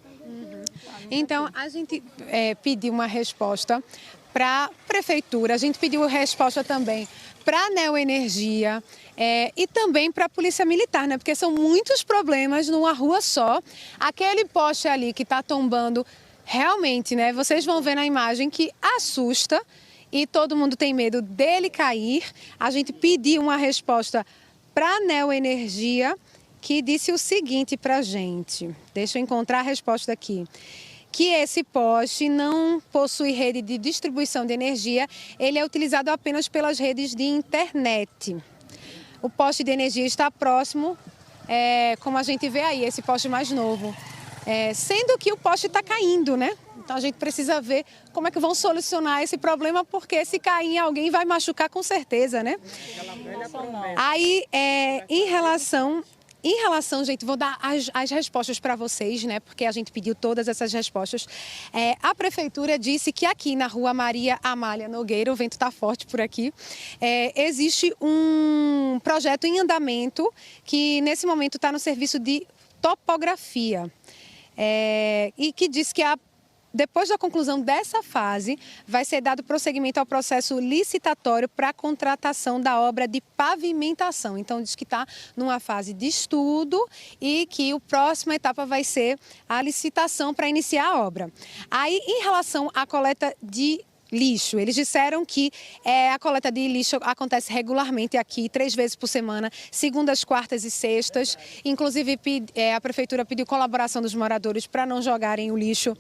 Então, a gente pediu uma resposta para a prefeitura, a gente pediu resposta também para a Neoenergia e também para a Polícia Militar, né? Porque são muitos problemas numa rua só. Aquele poste ali que está tombando, realmente, né? Vocês vão ver na imagem que assusta e todo mundo tem medo dele cair. A gente pediu uma resposta para a Neoenergia, que disse o seguinte para a gente. Deixa eu encontrar a resposta aqui. Que esse poste não possui rede de distribuição de energia, ele é utilizado apenas pelas redes de internet. O poste de energia está próximo, como a gente vê aí, esse poste mais novo. Sendo que o poste está caindo, né? Então a gente precisa ver como é que vão solucionar esse problema, porque se cair em alguém vai machucar com certeza, né? Aí, em relação, gente, vou dar as respostas para vocês, né? Porque a gente pediu todas essas respostas. A prefeitura disse que aqui na Rua Maria Amália Nogueira, o vento está forte por aqui, existe um projeto em andamento que nesse momento está no serviço de topografia. E que diz que depois da conclusão dessa fase, vai ser dado prosseguimento ao processo licitatório para a contratação da obra de pavimentação. Então, diz que está numa fase de estudo e que a próxima etapa vai ser a licitação para iniciar a obra. Aí, em relação à coleta de lixo. Eles disseram que a coleta de lixo acontece regularmente aqui, 3 vezes por semana, segundas, quartas e sextas. Inclusive, a Prefeitura pediu colaboração dos moradores para não jogarem o lixo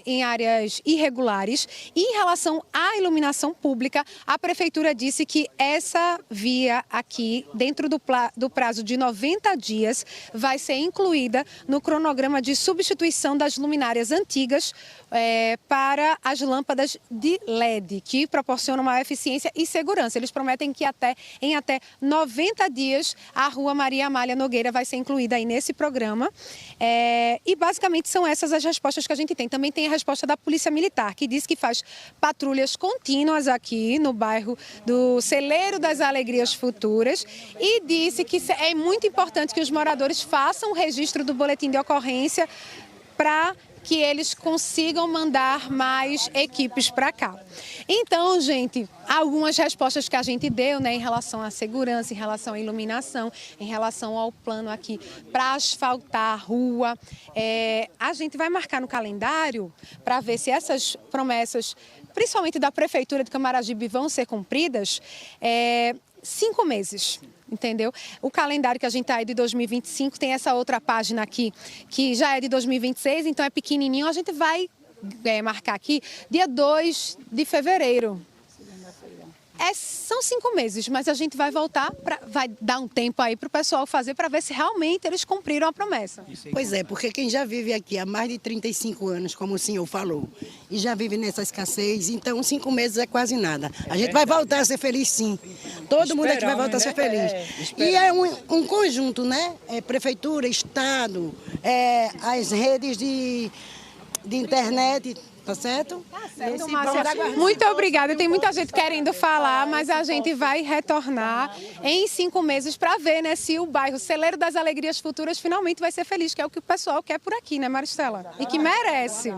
em áreas irregulares. E em relação à iluminação pública, a Prefeitura disse que essa via aqui, dentro do prazo de 90 dias, vai ser incluída no cronograma de substituição das luminárias antigas para as lâmpadas de LED, que proporcionam maior eficiência e segurança. Eles prometem que em até 90 dias a Rua Maria Amália Nogueira vai ser incluída aí nesse programa. E basicamente são essas as respostas que a gente tem. Também tem a resposta da Polícia Militar, que diz que faz patrulhas contínuas aqui no bairro do Celeiro das Alegrias Futuras e disse que é muito importante que os moradores façam o registro do boletim de ocorrência para que eles consigam mandar mais equipes para cá. Então, gente, algumas respostas que a gente deu, né, em relação à segurança, em relação à iluminação, em relação ao plano aqui para asfaltar a rua. A gente vai marcar no calendário para ver se essas promessas, principalmente da Prefeitura de Camaragibe, vão ser cumpridas. 5 meses. Entendeu? O calendário que a gente está aí de 2025 tem essa outra página aqui, que já é de 2026, então é pequenininho. A gente vai marcar aqui dia 2 de fevereiro. São 5 meses, mas a gente vai voltar, vai dar um tempo aí para o pessoal fazer para ver se realmente eles cumpriram a promessa. Pois é, porque quem já vive aqui há mais de 35 anos, como o senhor falou, e já vive nessa escassez, então 5 meses é quase nada. A gente vai voltar a ser feliz, sim. Todo mundo aqui vai voltar a ser feliz. E é um conjunto, né? Prefeitura, Estado, as redes de internet. Tá certo? Tá certo, Márcia. Muito obrigada. Tem muita gente querendo falar, mas a gente vai retornar em 5 meses para ver, né, se o bairro Celeiro das Alegrias Futuras finalmente vai ser feliz, que é o que o pessoal quer por aqui, né, Maristela? E que merece.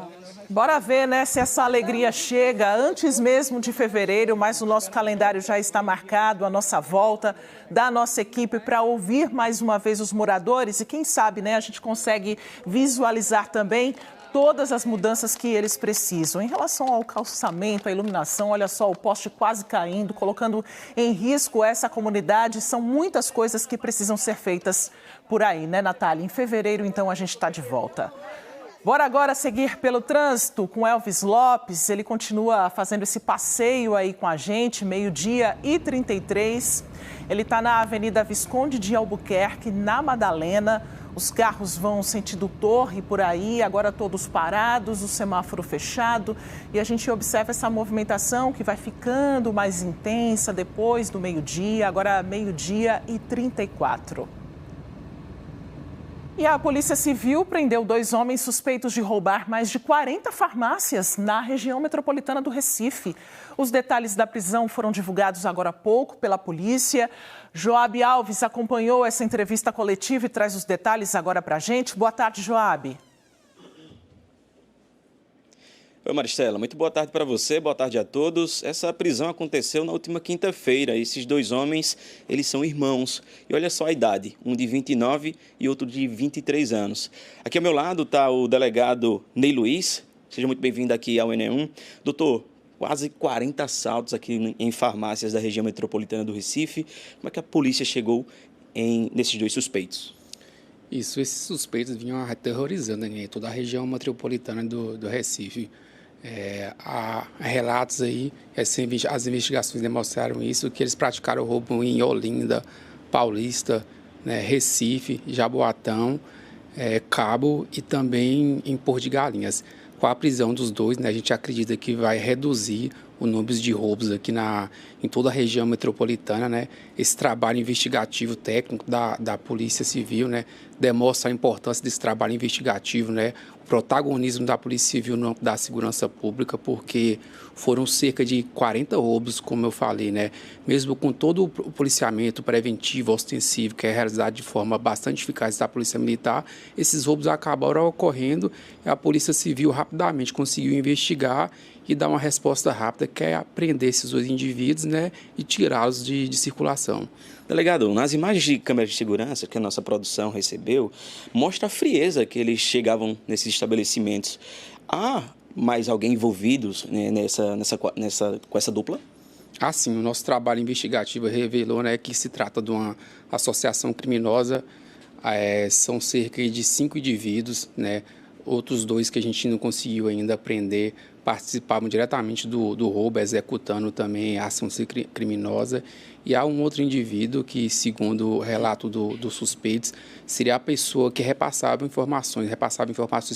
Bora ver, né, se essa alegria chega antes mesmo de fevereiro, mas o nosso calendário já está marcado, a nossa volta da nossa equipe para ouvir mais uma vez os moradores e quem sabe, né, a gente consegue visualizar também todas as mudanças que eles precisam. Em relação ao calçamento, à iluminação, olha só, o poste quase caindo, colocando em risco essa comunidade. São muitas coisas que precisam ser feitas por aí, né, Natália? Em fevereiro, então, a gente está de volta. Bora agora seguir pelo trânsito com Elvis Lopes. Ele continua fazendo esse passeio aí com a gente, 12h33. Ele está na Avenida Visconde de Albuquerque, na Madalena. Os carros vão sentido Torre por aí, agora todos parados, o semáforo fechado. E a gente observa essa movimentação que vai ficando mais intensa depois do meio-dia, agora 12h34. E a Polícia Civil prendeu 2 homens suspeitos de roubar mais de 40 farmácias na região metropolitana do Recife. Os detalhes da prisão foram divulgados agora há pouco pela polícia. Joabe Alves acompanhou essa entrevista coletiva e traz os detalhes agora para a gente. Boa tarde, Joabe. Oi, Maristela, muito boa tarde para você, boa tarde a todos. Essa prisão aconteceu na última quinta-feira. Esses 2 homens, eles são irmãos. E olha só a idade, um de 29 e outro de 23 anos. Aqui ao meu lado está o delegado Ney Luiz. Seja muito bem-vindo aqui ao NE1. Doutor, quase 40 assaltos aqui em farmácias da região metropolitana do Recife. Como é que a polícia chegou nesses 2 suspeitos? Isso, esses suspeitos vinham aterrorizando toda a região metropolitana do Recife. Há relatos aí, as investigações demonstraram isso, que eles praticaram roubo em Olinda, Paulista, né, Recife, Jaboatão, Cabo e também em Porto de Galinhas. Com a prisão dos 2, né, a gente acredita que vai reduzir o número de roubos aqui em toda a região metropolitana, né? Esse trabalho investigativo técnico da Polícia Civil, né, demonstra a importância desse trabalho investigativo, né? O protagonismo da Polícia Civil no âmbito da segurança pública, porque foram cerca de 40 roubos, como eu falei, né? Mesmo com todo o policiamento preventivo, ostensivo, que é realizado de forma bastante eficaz da Polícia Militar, esses roubos acabaram ocorrendo e a Polícia Civil rapidamente conseguiu investigar e dar uma resposta rápida, que é prender esses 2 indivíduos, né, e tirá-los de circulação. Delegado, nas imagens de câmeras de segurança que a nossa produção recebeu, mostra a frieza que eles chegavam nesses estabelecimentos. Há mais alguém envolvido, né, com essa dupla? Sim, o nosso trabalho investigativo revelou, né, que se trata de uma associação criminosa. São cerca de 5 indivíduos, né? Outros 2 que a gente não conseguiu ainda prender participavam diretamente do roubo, executando também a ação criminosa. E há um outro indivíduo que, segundo o relato dos suspeitos, seria a pessoa que repassava informações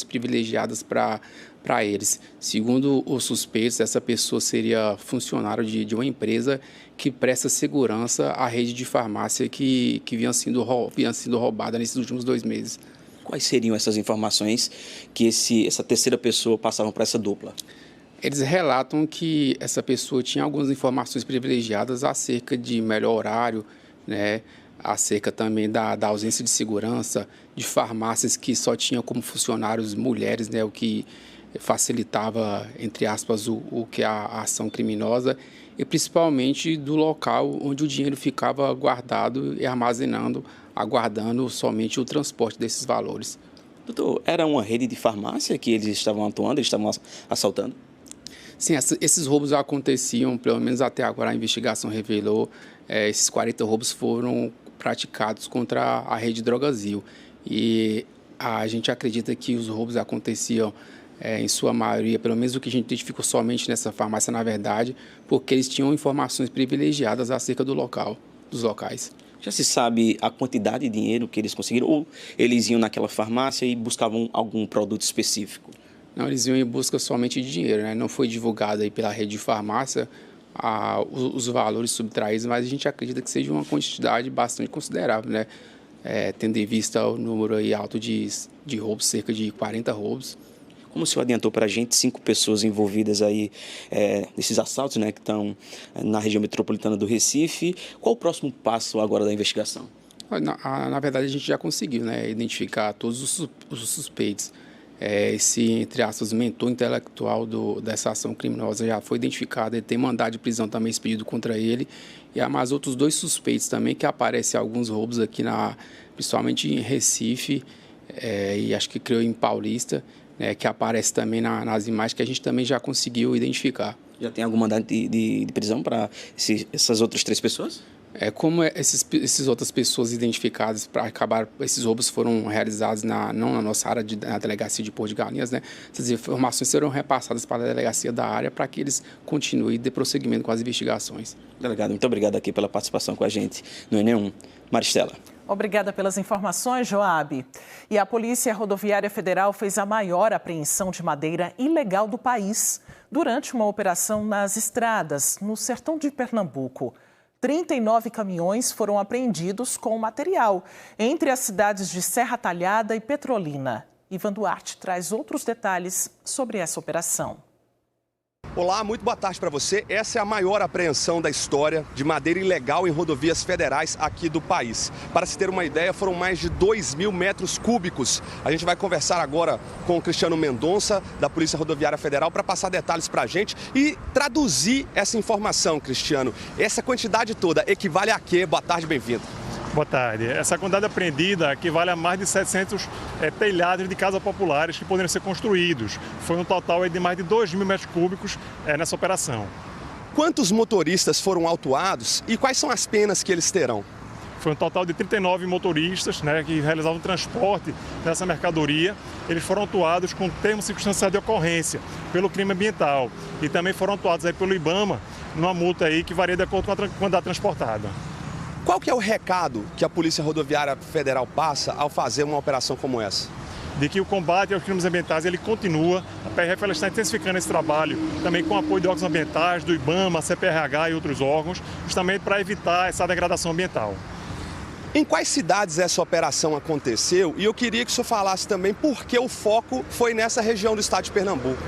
privilegiadas para eles. Segundo os suspeitos, essa pessoa seria funcionário de uma empresa que presta segurança à rede de farmácia que vinha sendo roubada nesses últimos 2 meses. Quais seriam essas informações que essa terceira pessoa passava para essa dupla? Eles relatam que essa pessoa tinha algumas informações privilegiadas acerca de melhor horário, né, acerca também da ausência de segurança, de farmácias que só tinham como funcionários mulheres, né, o que facilitava, entre aspas, o que é a ação criminosa, e principalmente do local onde o dinheiro ficava guardado e aguardando somente o transporte desses valores. Doutor, era uma rede de farmácia que eles estavam atuando, eles estavam assaltando? Sim, esses roubos aconteciam, pelo menos até agora a investigação revelou, esses 40 roubos foram praticados contra a rede Drogasil. E a gente acredita que os roubos aconteciam, em sua maioria, pelo menos o que a gente identificou somente nessa farmácia, na verdade, porque eles tinham informações privilegiadas acerca dos locais. Já se sabe a quantidade de dinheiro que eles conseguiram ou eles iam naquela farmácia e buscavam algum produto específico? Não, eles iam em busca somente de dinheiro, né? Não foi divulgado aí pela rede de farmácia os valores subtraídos, mas a gente acredita que seja uma quantidade bastante considerável, né? Tendo em vista o número aí alto de roubos, cerca de 40 roubos. Como o senhor adiantou para a gente, 5 pessoas envolvidas aí nesses assaltos, né, que estão na região metropolitana do Recife. Qual o próximo passo agora da investigação? Na verdade, a gente já conseguiu, né, identificar todos os suspeitos. Esse, entre aspas, mentor intelectual dessa ação criminosa já foi identificado, ele tem mandado de prisão também expedido contra ele. E há mais outros 2 suspeitos também que aparecem alguns roubos aqui, principalmente em Recife, e acho que creio em Paulista, que aparece também nas imagens que a gente também já conseguiu identificar. Já tem algum mandado de prisão para essas outras 3 pessoas? Como essas outras pessoas identificadas para acabar, esses roubos foram realizados não na nossa área, na delegacia de Porto de Galinhas, né? Essas informações serão repassadas para a delegacia da área para que eles continuem de prosseguimento com as investigações. Delegado, muito obrigado aqui pela participação com a gente no N1. Maristela. Obrigada pelas informações, Joab. E a Polícia Rodoviária Federal fez a maior apreensão de madeira ilegal do país durante uma operação nas estradas, no sertão de Pernambuco. 39 caminhões foram apreendidos com o material, entre as cidades de Serra Talhada e Petrolina. Ivan Duarte traz outros detalhes sobre essa operação. Olá, muito boa tarde para você. Essa é a maior apreensão da história de madeira ilegal em rodovias federais aqui do país. Para se ter uma ideia, foram mais de 2.000 metros cúbicos. A gente vai conversar agora com o Cristiano Mendonça, da Polícia Rodoviária Federal, para passar detalhes para a gente e traduzir essa informação, Cristiano. Essa quantidade toda equivale a quê? Boa tarde, bem-vindo. Boa tarde. Essa quantidade apreendida equivale a mais de 700 telhados de casas populares que poderiam ser construídos. Foi um total de mais de 2.000 metros cúbicos nessa operação. Quantos motoristas foram autuados e quais são as penas que eles terão? Foi um total de 39 motoristas, né, que realizavam o transporte dessa mercadoria. Eles foram autuados com termo circunstanciado de ocorrência pelo crime ambiental e também foram autuados aí pelo IBAMA numa multa aí que varia de acordo com a quantidade transportada. Qual que é o recado que a Polícia Rodoviária Federal passa ao fazer uma operação como essa? De que o combate aos crimes ambientais ele continua. A PRF ela está intensificando esse trabalho também com o apoio de órgãos ambientais, do IBAMA, CPRH e outros órgãos, justamente para evitar essa degradação ambiental. Em quais cidades essa operação aconteceu? E eu queria que o senhor falasse também por que o foco foi nessa região do estado de Pernambuco.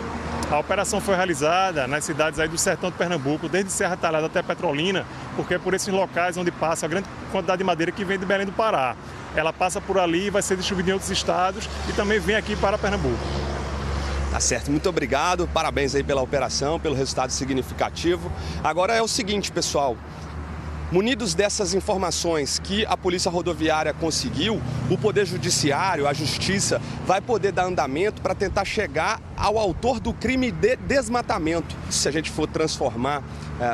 A operação foi realizada nas cidades aí do sertão de Pernambuco, desde Serra Talhada até Petrolina, porque é por esses locais onde passa a grande quantidade de madeira que vem de Belém do Pará. Ela passa por ali, vai ser distribuída em outros estados e também vem aqui para Pernambuco. Tá certo, muito obrigado, parabéns aí pela operação, pelo resultado significativo. Agora é o seguinte, pessoal, Munidos dessas informações que a Polícia Rodoviária conseguiu, o Poder Judiciário, a Justiça, vai poder dar andamento para tentar chegar ao autor do crime de desmatamento. Se a gente for transformar,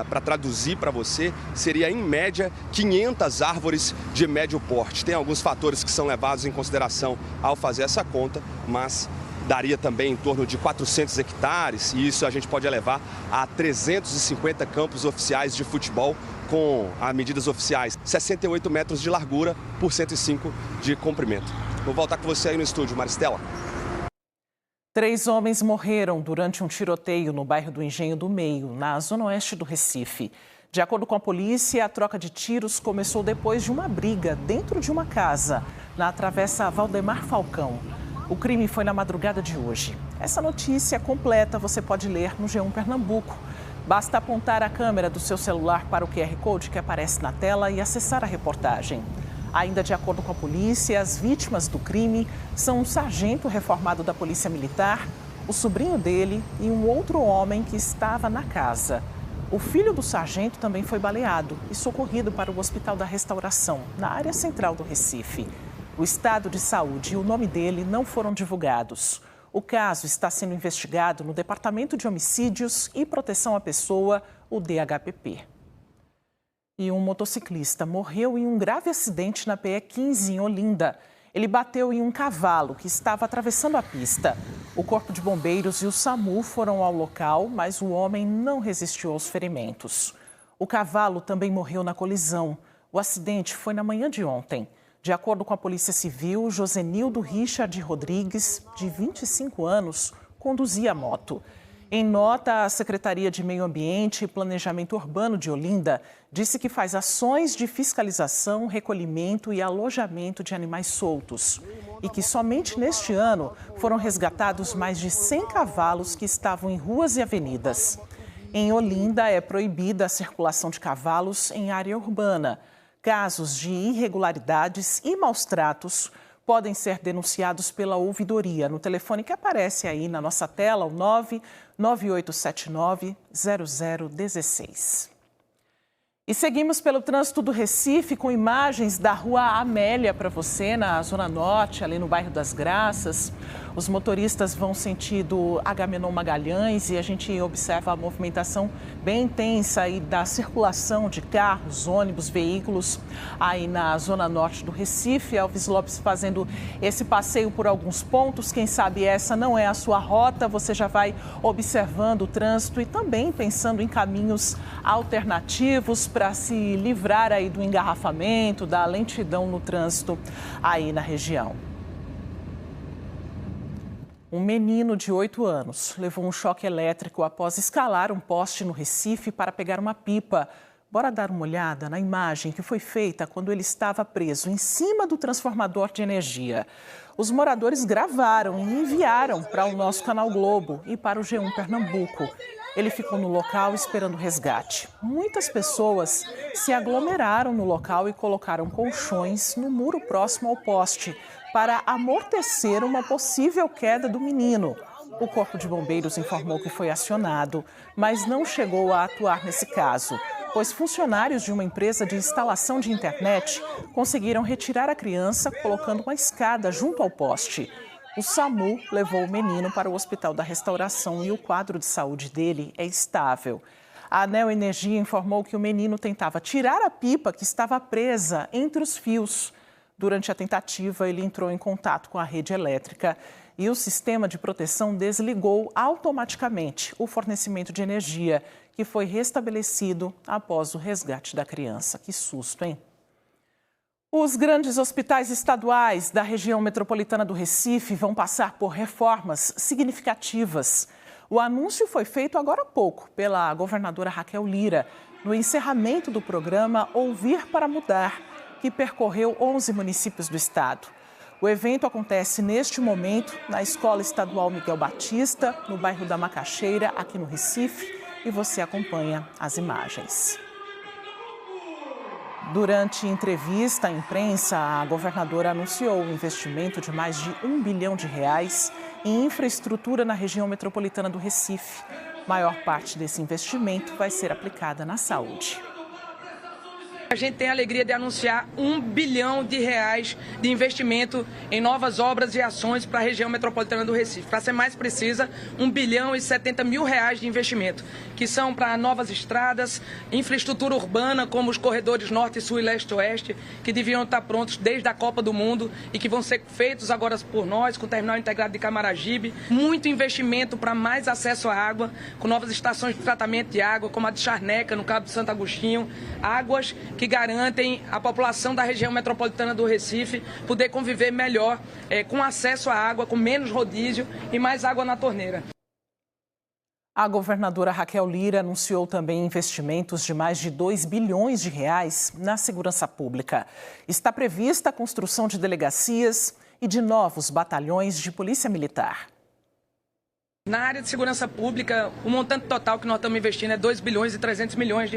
para traduzir para você, seria em média 500 árvores de médio porte. Tem alguns fatores que são levados em consideração ao fazer essa conta, mas daria também em torno de 400 hectares, e isso a gente pode elevar a 350 campos oficiais de futebol, com as medidas oficiais 68 metros de largura por 105 de comprimento. Vou voltar com você aí no estúdio, Maristela. 3 homens morreram durante um tiroteio no bairro do Engenho do Meio, na zona oeste do Recife. De acordo com a polícia, a troca de tiros começou depois de uma briga dentro de uma casa, na Travessa Valdemar Falcão. O crime foi na madrugada de hoje. Essa notícia completa você pode ler no G1 Pernambuco. Basta apontar a câmera do seu celular para o QR Code que aparece na tela e acessar a reportagem. Ainda de acordo com a polícia, as vítimas do crime são um sargento reformado da Polícia Militar, o sobrinho dele e um outro homem que estava na casa. O filho do sargento também foi baleado e socorrido para o Hospital da Restauração, na área central do Recife. O estado de saúde e o nome dele não foram divulgados. O caso está sendo investigado no Departamento de Homicídios e Proteção à Pessoa, o DHPP. E um motociclista morreu em um grave acidente na PE 15, em Olinda. Ele bateu em um cavalo que estava atravessando a pista. O Corpo de Bombeiros e o SAMU foram ao local, mas o homem não resistiu aos ferimentos. O cavalo também morreu na colisão. O acidente foi na manhã de ontem. De acordo com a Polícia Civil, Josenildo Richard Rodrigues, de 25 anos, conduzia a moto. Em nota, a Secretaria de Meio Ambiente e Planejamento Urbano de Olinda disse que faz ações de fiscalização, recolhimento e alojamento de animais soltos. E que somente neste ano foram resgatados mais de 100 cavalos que estavam em ruas e avenidas. Em Olinda, é proibida a circulação de cavalos em área urbana. Casos de irregularidades e maus-tratos podem ser denunciados pela ouvidoria no telefone que aparece aí na nossa tela, o 99879-0016. E seguimos pelo trânsito do Recife com imagens da Rua Amélia para você, na Zona Norte, ali no bairro das Graças. Os motoristas vão sentido Agamenon Magalhães e a gente observa a movimentação bem intensa aí da circulação de carros, ônibus, veículos aí na Zona Norte do Recife. Elvis Lopes fazendo esse passeio por alguns pontos. Quem sabe essa não é a sua rota, você já vai observando o trânsito e também pensando em caminhos alternativos para se livrar aí do engarrafamento, da lentidão no trânsito aí na região. Um menino de 8 anos levou um choque elétrico após escalar um poste no Recife para pegar uma pipa. Bora dar uma olhada na imagem que foi feita quando ele estava preso em cima do transformador de energia. Os moradores gravaram e enviaram para o nosso canal Globo e para o G1 Pernambuco. Ele ficou no local esperando o resgate. Muitas pessoas se aglomeraram no local e colocaram colchões no muro próximo ao poste para amortecer uma possível queda do menino. O Corpo de Bombeiros informou que foi acionado, mas não chegou a atuar nesse caso, pois funcionários de uma empresa de instalação de internet conseguiram retirar a criança colocando uma escada junto ao poste. O SAMU levou o menino para o Hospital da Restauração e o quadro de saúde dele é estável. A ANEEL Energia informou que o menino tentava tirar a pipa que estava presa entre os fios. Durante a tentativa, ele entrou em contato com a rede elétrica e o sistema de proteção desligou automaticamente o fornecimento de energia, que foi restabelecido após o resgate da criança. Que susto, hein? Os grandes hospitais estaduais da região metropolitana do Recife vão passar por reformas significativas. O anúncio foi feito agora há pouco pela governadora Raquel Lira, no encerramento do programa Ouvir para Mudar, que percorreu 11 municípios do estado. O evento acontece neste momento na Escola Estadual Miguel Batista, no bairro da Macaxeira, aqui no Recife, e você acompanha as imagens. Durante entrevista à imprensa, a governadora anunciou um investimento de mais de R$1 bilhão em infraestrutura na região metropolitana do Recife. Maior parte desse investimento vai ser aplicada na saúde. A gente tem a alegria de anunciar R$1 bilhão de investimento em novas obras e ações para a região metropolitana do Recife. Para ser mais precisa, R$1 bilhão e 70 mil de investimento, que são para novas estradas, infraestrutura urbana, como os corredores norte, sul e leste-oeste, que deviam estar prontos desde a Copa do Mundo e que vão ser feitos agora por nós, com o Terminal Integrado de Camaragibe. Muito investimento para mais acesso à água, com novas estações de tratamento de água, como a de Charneca, no Cabo de Santo Agostinho, águas que garantem a população da região metropolitana do Recife poder conviver melhor com acesso à água, com menos rodízio e mais água na torneira. A governadora Raquel Lira anunciou também investimentos de mais de R$2 bilhões na segurança pública. Está prevista a construção de delegacias e de novos batalhões de polícia militar. Na área de segurança pública, o montante total que nós estamos investindo é R$2 bilhões e 300 milhões.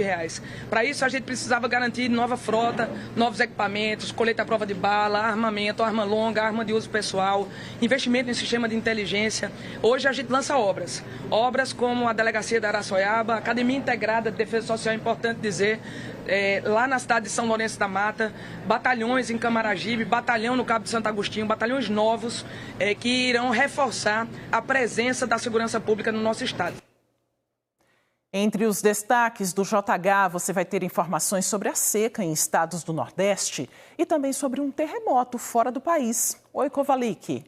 Para isso, a gente precisava garantir nova frota, novos equipamentos, colete à prova de bala, armamento, arma longa, arma de uso pessoal, investimento em sistema de inteligência. Hoje a gente lança obras como a Delegacia da Araçoiaba, a Academia Integrada de Defesa Social, é importante dizer, lá na cidade de São Lourenço da Mata, batalhões em Camaragibe, batalhão no Cabo de Santo Agostinho, batalhões novos que irão reforçar a presença da segurança pública no nosso estado. Entre os destaques do JH, você vai ter informações sobre a seca em estados do Nordeste e também sobre um terremoto fora do país. Oi, Kovalik.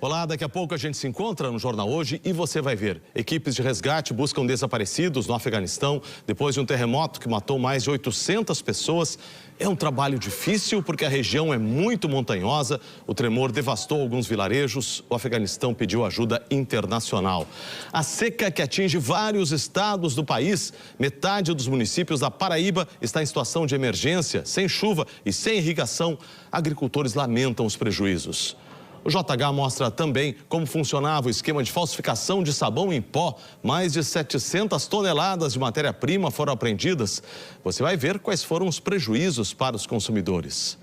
Olá, daqui a pouco a gente se encontra no Jornal Hoje e você vai ver. Equipes de resgate buscam desaparecidos no Afeganistão depois de um terremoto que matou mais de 800 pessoas. É um trabalho difícil porque a região é muito montanhosa. O tremor devastou alguns vilarejos. O Afeganistão pediu ajuda internacional. A seca que atinge vários estados do país. Metade dos municípios da Paraíba está em situação de emergência, sem chuva e sem irrigação. Agricultores lamentam os prejuízos. O JH mostra também como funcionava o esquema de falsificação de sabão em pó. Mais de 700 toneladas de matéria-prima foram apreendidas. Você vai ver quais foram os prejuízos para os consumidores.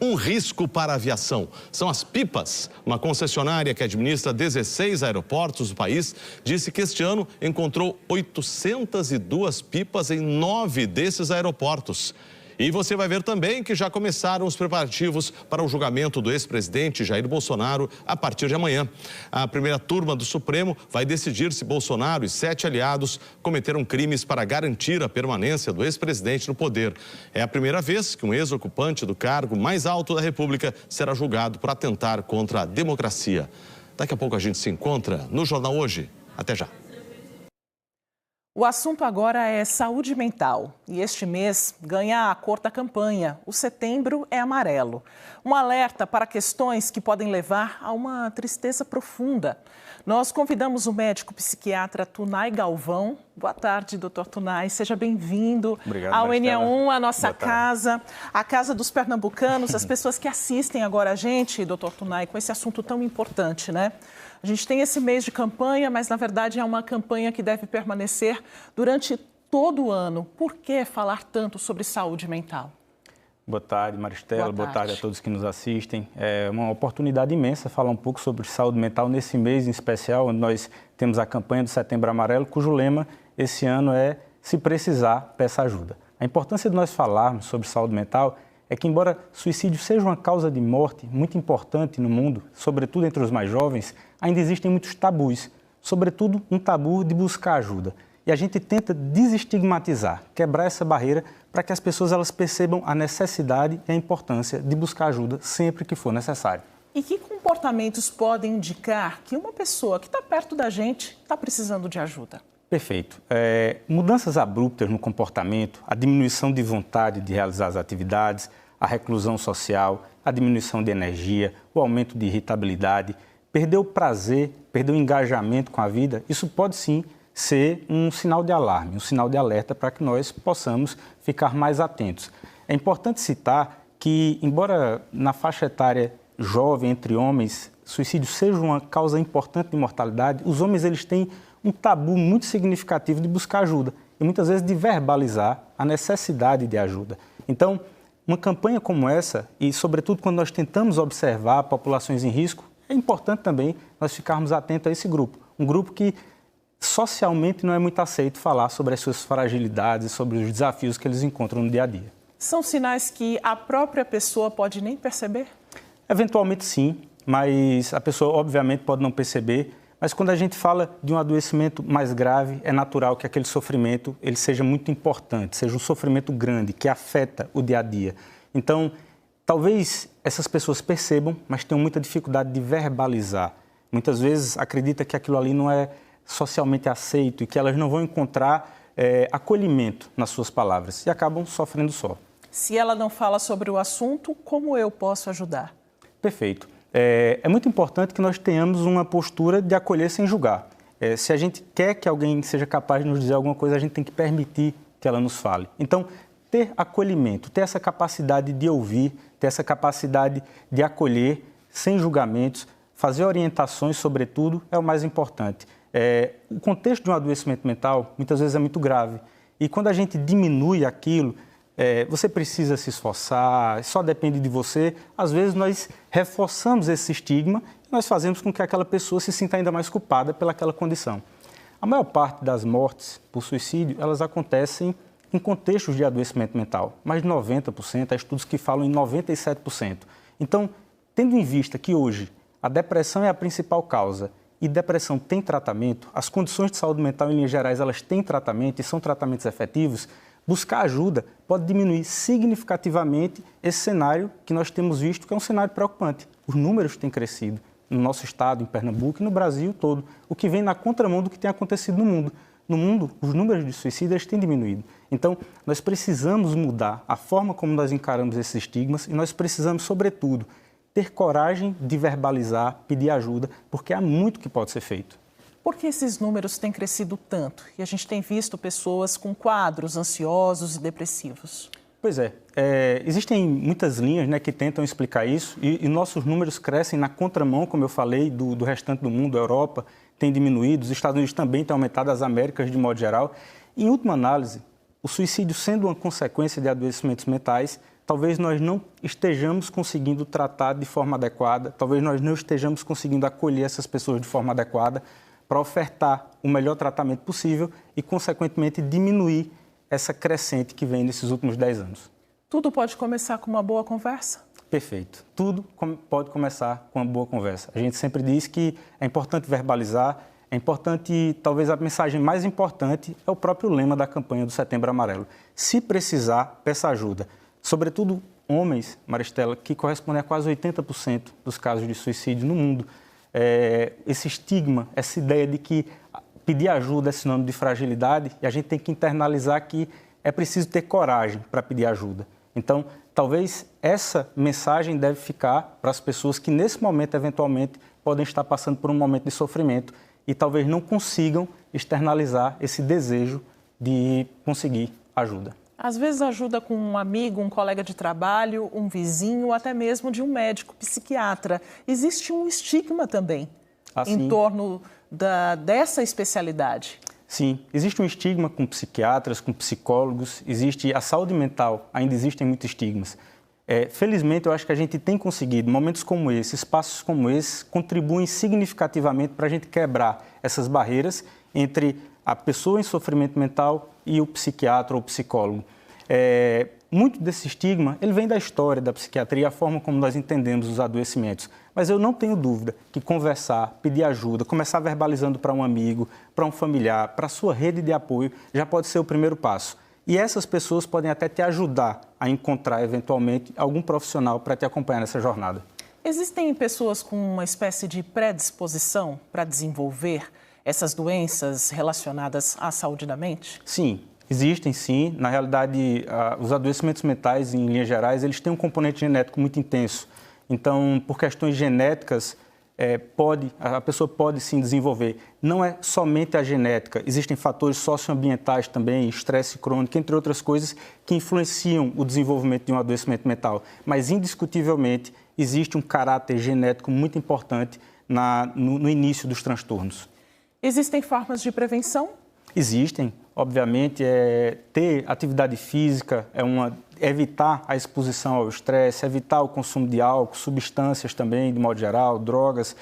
Um risco para a aviação são as pipas. Uma concessionária que administra 16 aeroportos do país disse que este ano encontrou 802 pipas em 9 desses aeroportos. E você vai ver também que já começaram os preparativos para o julgamento do ex-presidente Jair Bolsonaro a partir de amanhã. A primeira turma do Supremo vai decidir se Bolsonaro e 7 aliados cometeram crimes para garantir a permanência do ex-presidente no poder. É a primeira vez que um ex-ocupante do cargo mais alto da República será julgado por atentar contra a democracia. Daqui a pouco a gente se encontra no Jornal Hoje. Até já. O assunto agora é saúde mental e este mês ganha a cor da campanha. O setembro é amarelo. Um alerta para questões que podem levar a uma tristeza profunda. Nós convidamos o médico psiquiatra Tunay Galvão. Boa tarde, doutor Tunay. Seja bem-vindo ao NE1, a nossa casa, a casa dos pernambucanos, as pessoas que assistem agora a gente, doutor Tunay, com esse assunto tão importante, né? A gente tem esse mês de campanha, mas na verdade é uma campanha que deve permanecer durante todo o ano. Por que falar tanto sobre saúde mental? Boa tarde, Maristela. Boa tarde a todos que nos assistem. É uma oportunidade imensa falar um pouco sobre saúde mental nesse mês em especial, onde nós temos a campanha do Setembro Amarelo, cujo lema esse ano é "Se precisar, peça ajuda". A importância de nós falarmos sobre saúde mental é que, embora suicídio seja uma causa de morte muito importante no mundo, sobretudo entre os mais jovens, ainda existem muitos tabus, sobretudo um tabu de buscar ajuda. E a gente tenta desestigmatizar, quebrar essa barreira para que as pessoas elas percebam a necessidade e a importância de buscar ajuda sempre que for necessário. E que comportamentos podem indicar que uma pessoa que está perto da gente está precisando de ajuda? Perfeito. Mudanças abruptas no comportamento, a diminuição de vontade de realizar as atividades, a reclusão social, a diminuição de energia, o aumento de irritabilidade, perder o prazer, perder o engajamento com a vida, isso pode sim ser um sinal de alarme, um sinal de alerta para que nós possamos ficar mais atentos. É importante citar que, embora na faixa etária jovem entre homens, suicídio seja uma causa importante de mortalidade, os homens eles têm um tabu muito significativo de buscar ajuda e muitas vezes de verbalizar a necessidade de ajuda. Então, uma campanha como essa, e sobretudo quando nós tentamos observar populações em risco, é importante também nós ficarmos atentos a esse grupo. Um grupo que socialmente não é muito aceito falar sobre as suas fragilidades, sobre os desafios que eles encontram no dia a dia. São sinais que a própria pessoa pode nem perceber? Eventualmente sim, mas a pessoa obviamente pode não perceber. Mas quando a gente fala de um adoecimento mais grave, é natural que aquele sofrimento ele seja muito importante, seja um sofrimento grande, que afeta o dia a dia. Então, talvez essas pessoas percebam, mas tenham muita dificuldade de verbalizar. Muitas vezes acredita que aquilo ali não é socialmente aceito e que elas não vão encontrar acolhimento nas suas palavras e acabam sofrendo só. Se ela não fala sobre o assunto, como eu posso ajudar? Perfeito. É muito importante que nós tenhamos uma postura de acolher sem julgar. Se a gente quer que alguém seja capaz de nos dizer alguma coisa, a gente tem que permitir que ela nos fale. Então, ter acolhimento, ter essa capacidade de ouvir, ter essa capacidade de acolher sem julgamentos, fazer orientações, sobretudo, é o mais importante. O contexto de um adoecimento mental, muitas vezes, é muito grave. E quando a gente diminui aquilo, você precisa se esforçar, só depende de você. Às vezes nós reforçamos esse estigma e nós fazemos com que aquela pessoa se sinta ainda mais culpada pelaquela condição. A maior parte das mortes por suicídio, elas acontecem em contextos de adoecimento mental. Mais de 90%, há estudos que falam em 97%. Então, tendo em vista que hoje a depressão é a principal causa e depressão tem tratamento, as condições de saúde mental em linhas gerais elas têm tratamento e são tratamentos efetivos, buscar ajuda pode diminuir significativamente esse cenário que nós temos visto, que é um cenário preocupante. Os números têm crescido no nosso estado, em Pernambuco e no Brasil todo, o que vem na contramão do que tem acontecido no mundo. No mundo, os números de suicídios têm diminuído. Então, nós precisamos mudar a forma como nós encaramos esses estigmas e nós precisamos, sobretudo, ter coragem de verbalizar, pedir ajuda, porque há muito que pode ser feito. Por que esses números têm crescido tanto? E a gente tem visto pessoas com quadros ansiosos e depressivos. Pois é. Existem muitas linhas, né, que tentam explicar isso e nossos números crescem na contramão, como eu falei, do restante do mundo. A Europa tem diminuído, os Estados Unidos também têm aumentado, as Américas de modo geral. Em última análise, o suicídio sendo uma consequência de adoecimentos mentais, talvez nós não estejamos conseguindo tratar de forma adequada, talvez nós não estejamos conseguindo acolher essas pessoas de forma adequada, para ofertar o melhor tratamento possível e, consequentemente, diminuir essa crescente que vem nesses últimos 10 anos. Tudo pode começar com uma boa conversa? Perfeito. Tudo pode começar com uma boa conversa. A gente sempre diz que é importante verbalizar, é importante, talvez a mensagem mais importante é o próprio lema da campanha do Setembro Amarelo. Se precisar, peça ajuda. Sobretudo homens, Maristela, que correspondem a quase 80% dos casos de suicídio no mundo. Esse estigma, essa ideia de que pedir ajuda é sinônimo de fragilidade e a gente tem que internalizar que é preciso ter coragem para pedir ajuda. Então, talvez essa mensagem deve ficar para as pessoas que nesse momento, eventualmente, podem estar passando por um momento de sofrimento e talvez não consigam externalizar esse desejo de conseguir ajuda. Às vezes ajuda com um amigo, um colega de trabalho, um vizinho, ou até mesmo de um médico psiquiatra. Existe um estigma também em torno dessa especialidade. Sim, existe um estigma com psiquiatras, com psicólogos, existe a saúde mental, ainda existem muitos estigmas. Felizmente, eu acho que a gente tem conseguido, momentos como esse, espaços como esse, contribuem significativamente para a gente quebrar essas barreiras entre a pessoa em sofrimento mental e o psiquiatra ou psicólogo. Muito desse estigma, ele vem da história da psiquiatria, a forma como nós entendemos os adoecimentos. Mas eu não tenho dúvida que conversar, pedir ajuda, começar verbalizando para um amigo, para um familiar, para a sua rede de apoio, já pode ser o primeiro passo. E essas pessoas podem até te ajudar a encontrar, eventualmente, algum profissional para te acompanhar nessa jornada. Existem pessoas com uma espécie de predisposição para desenvolver essas doenças relacionadas à saúde da mente? Sim, existem sim. Na realidade, os adoecimentos mentais, em linhas gerais, eles têm um componente genético muito intenso. Então, por questões genéticas, a pessoa pode sim desenvolver. Não é somente a genética, existem fatores socioambientais também, estresse crônico, entre outras coisas, que influenciam o desenvolvimento de um adoecimento mental. Mas, indiscutivelmente, existe um caráter genético muito importante no início dos transtornos. Existem formas de prevenção? Existem, obviamente, ter atividade física, evitar a exposição ao estresse, evitar o consumo de álcool, substâncias também, de modo geral, drogas,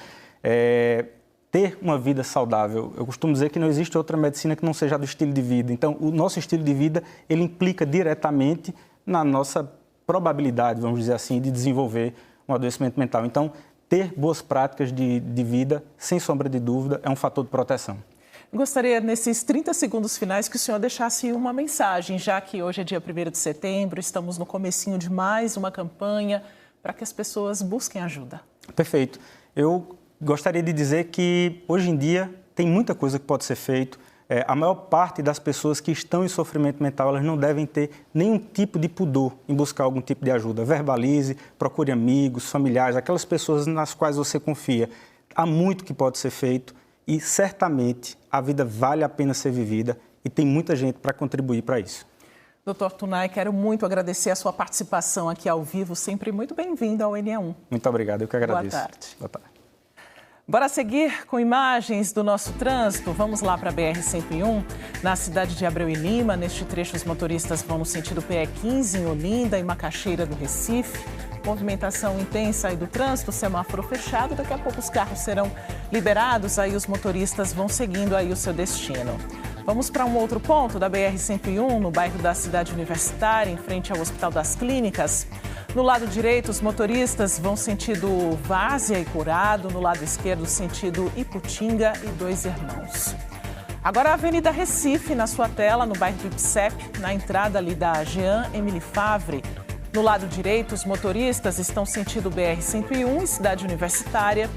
ter uma vida saudável. Eu costumo dizer que não existe outra medicina que não seja do estilo de vida. Então, o nosso estilo de vida, ele implica diretamente na nossa probabilidade, vamos dizer assim, de desenvolver um adoecimento mental. Então, ter boas práticas de vida, sem sombra de dúvida, é um fator de proteção. Gostaria, nesses 30 segundos finais, que o senhor deixasse uma mensagem, já que hoje é dia 1º de setembro, estamos no comecinho de mais uma campanha para que as pessoas busquem ajuda. Perfeito. Eu gostaria de dizer que, hoje em dia, tem muita coisa que pode ser feito. A maior parte das pessoas que estão em sofrimento mental, elas não devem ter nenhum tipo de pudor em buscar algum tipo de ajuda. Verbalize, procure amigos, familiares, aquelas pessoas nas quais você confia. Há muito que pode ser feito e, certamente, a vida vale a pena ser vivida e tem muita gente para contribuir para isso. Dr. Tunay, quero muito agradecer a sua participação aqui ao vivo, sempre muito bem-vindo ao NE1. Muito obrigado, eu que agradeço. Boa tarde. Boa tarde. Bora seguir com imagens do nosso trânsito. Vamos lá para a BR-101, na cidade de Abreu e Lima. Neste trecho, os motoristas vão no sentido PE15, em Olinda e Macaxeira do Recife. Movimentação intensa aí do trânsito, semáforo fechado. Daqui a pouco os carros serão liberados, aí os motoristas vão seguindo aí o seu destino. Vamos para um outro ponto da BR-101, no bairro da Cidade Universitária, em frente ao Hospital das Clínicas. No lado direito, os motoristas vão sentido Várzea e Curado. No lado esquerdo, sentido Iputinga e Dois Irmãos. Agora a Avenida Recife, na sua tela, no bairro do Ipsep, na entrada ali da Jean Emily Favre. No lado direito, os motoristas estão sentido BR-101 e Cidade Universitária.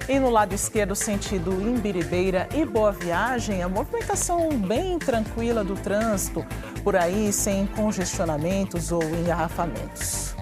E no lado esquerdo, sentido Imbiribeira e Boa Viagem, a movimentação bem tranquila do trânsito, por aí sem congestionamentos ou engarrafamentos.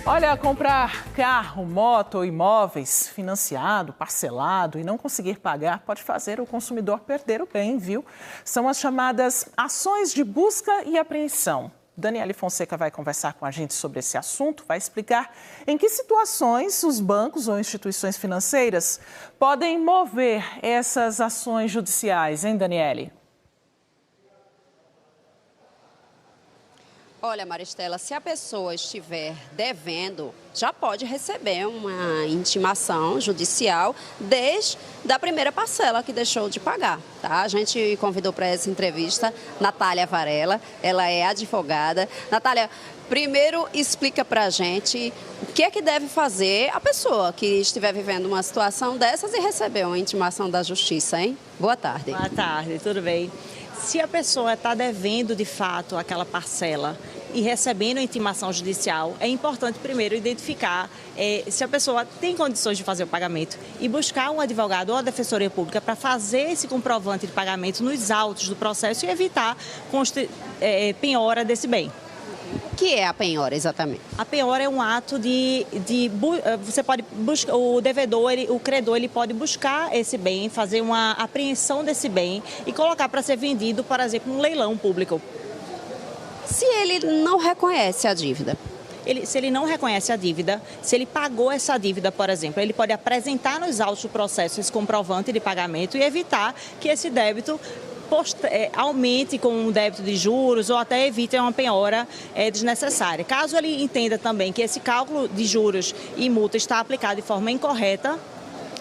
Olha, comprar carro, moto ou imóveis financiado, parcelado e não conseguir pagar pode fazer o consumidor perder o bem, viu? São as chamadas ações de busca e apreensão. Daniele Fonseca vai conversar com a gente sobre esse assunto, vai explicar em que situações os bancos ou instituições financeiras podem mover essas ações judiciais, hein, Daniele? Olha, Maristela, se a pessoa estiver devendo, já pode receber uma intimação judicial desde a primeira parcela que deixou de pagar, tá? A gente convidou para essa entrevista Natália Varela, ela é advogada. Natália, primeiro explica para a gente o que é que deve fazer a pessoa que estiver vivendo uma situação dessas e receber uma intimação da justiça, hein? Boa tarde. Boa tarde, tudo bem? Se a pessoa está devendo de fato aquela parcela e recebendo a intimação judicial, é importante primeiro identificar se a pessoa tem condições de fazer o pagamento e buscar um advogado ou a Defensoria Pública para fazer esse comprovante de pagamento nos autos do processo e evitar penhora desse bem. O que é a penhora, exatamente? A penhora é um ato você pode buscar, o devedor, o credor, ele pode buscar esse bem, fazer uma apreensão desse bem e colocar para ser vendido, por exemplo, num leilão público. Se ele não reconhece a dívida? Se ele não reconhece a dívida, se ele pagou essa dívida, por exemplo, ele pode apresentar nos autos do processo esse comprovante de pagamento e evitar que esse débito aumente com um débito de juros ou até evite uma penhora desnecessária. Caso ele entenda também que esse cálculo de juros e multa está aplicado de forma incorreta,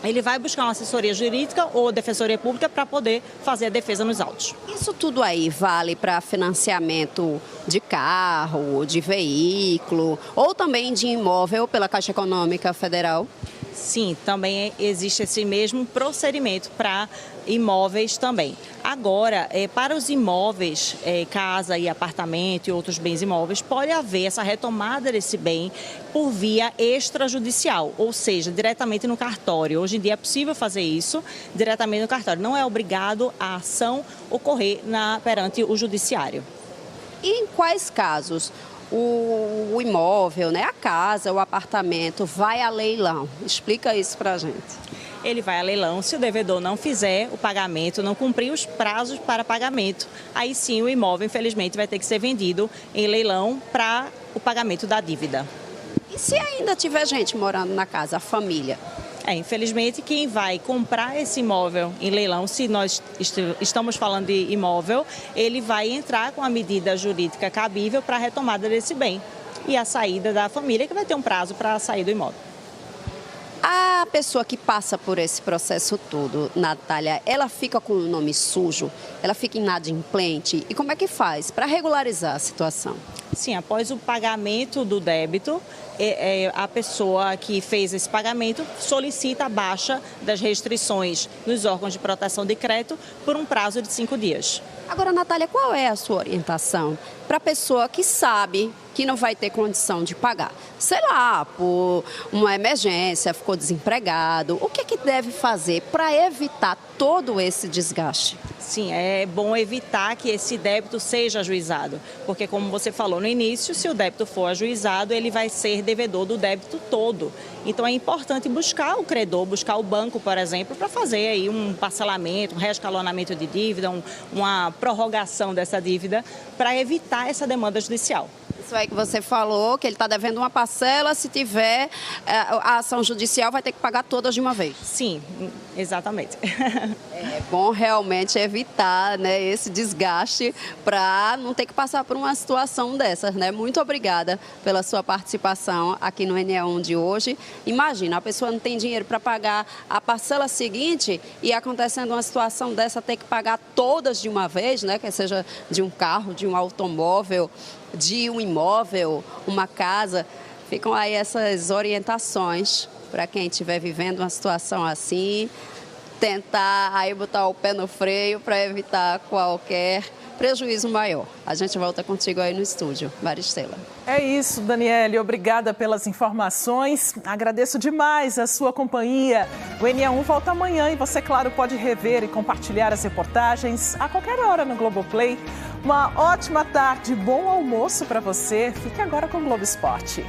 ele vai buscar uma assessoria jurídica ou defensoria pública para poder fazer a defesa nos autos. Isso tudo aí vale para financiamento de carro, de veículo ou também de imóvel pela Caixa Econômica Federal? Sim, também existe esse mesmo procedimento para imóveis também. Agora, para os imóveis, casa e apartamento e outros bens imóveis, pode haver essa retomada desse bem por via extrajudicial, ou seja, diretamente no cartório. Hoje em dia é possível fazer isso diretamente no cartório. Não é obrigado a ação ocorrer perante o judiciário. E em quais casos o imóvel, né, a casa, o apartamento vai a leilão? Explica isso para a gente. Ele vai a leilão se o devedor não fizer o pagamento, não cumprir os prazos para pagamento. Aí sim o imóvel, infelizmente, vai ter que ser vendido em leilão para o pagamento da dívida. E se ainda tiver gente morando na casa, a família? Infelizmente, quem vai comprar esse imóvel em leilão, se nós estamos falando de imóvel, ele vai entrar com a medida jurídica cabível para a retomada desse bem e a saída da família, que vai ter um prazo para sair do imóvel. A pessoa que passa por esse processo todo, Natália, ela fica com o nome sujo? Ela fica inadimplente? E como é que faz para regularizar a situação? Sim, após o pagamento do débito, a pessoa que fez esse pagamento solicita a baixa das restrições nos órgãos de proteção de crédito por um prazo de 5 dias. Agora, Natália, qual é a sua orientação para a pessoa que sabe que não vai ter condição de pagar? Sei lá, por uma emergência, ficou desempregado. O que deve fazer para evitar todo esse desgaste? Sim, é bom evitar que esse débito seja ajuizado, porque como você falou no início, se o débito for ajuizado, ele vai ser devedor do débito todo. Então é importante buscar o credor, buscar o banco, por exemplo, para fazer aí um parcelamento, um reescalonamento de dívida, uma prorrogação dessa dívida, para evitar essa demanda judicial. Isso aí que você falou, que ele está devendo uma parcela, se tiver a ação judicial vai ter que pagar todas de uma vez. Sim, exatamente. É bom realmente evitar, né, esse desgaste para não ter que passar por uma situação dessas, né? Muito obrigada pela sua participação aqui no NE1 de hoje. Imagina, a pessoa não tem dinheiro para pagar a parcela seguinte e acontecendo uma situação dessa, ter que pagar todas de uma vez, né? Que seja de um carro, de um automóvel, de um imóvel, uma casa. Ficam aí essas orientações para quem estiver vivendo uma situação assim, tentar aí botar o pé no freio para evitar qualquer prejuízo maior. A gente volta contigo aí no estúdio, Maristela. É isso, Daniele. Obrigada pelas informações. Agradeço demais a sua companhia. O NE1 volta amanhã e você, claro, pode rever e compartilhar as reportagens a qualquer hora no Globoplay. Uma ótima tarde, bom almoço para você. Fique agora com o Globo Esporte.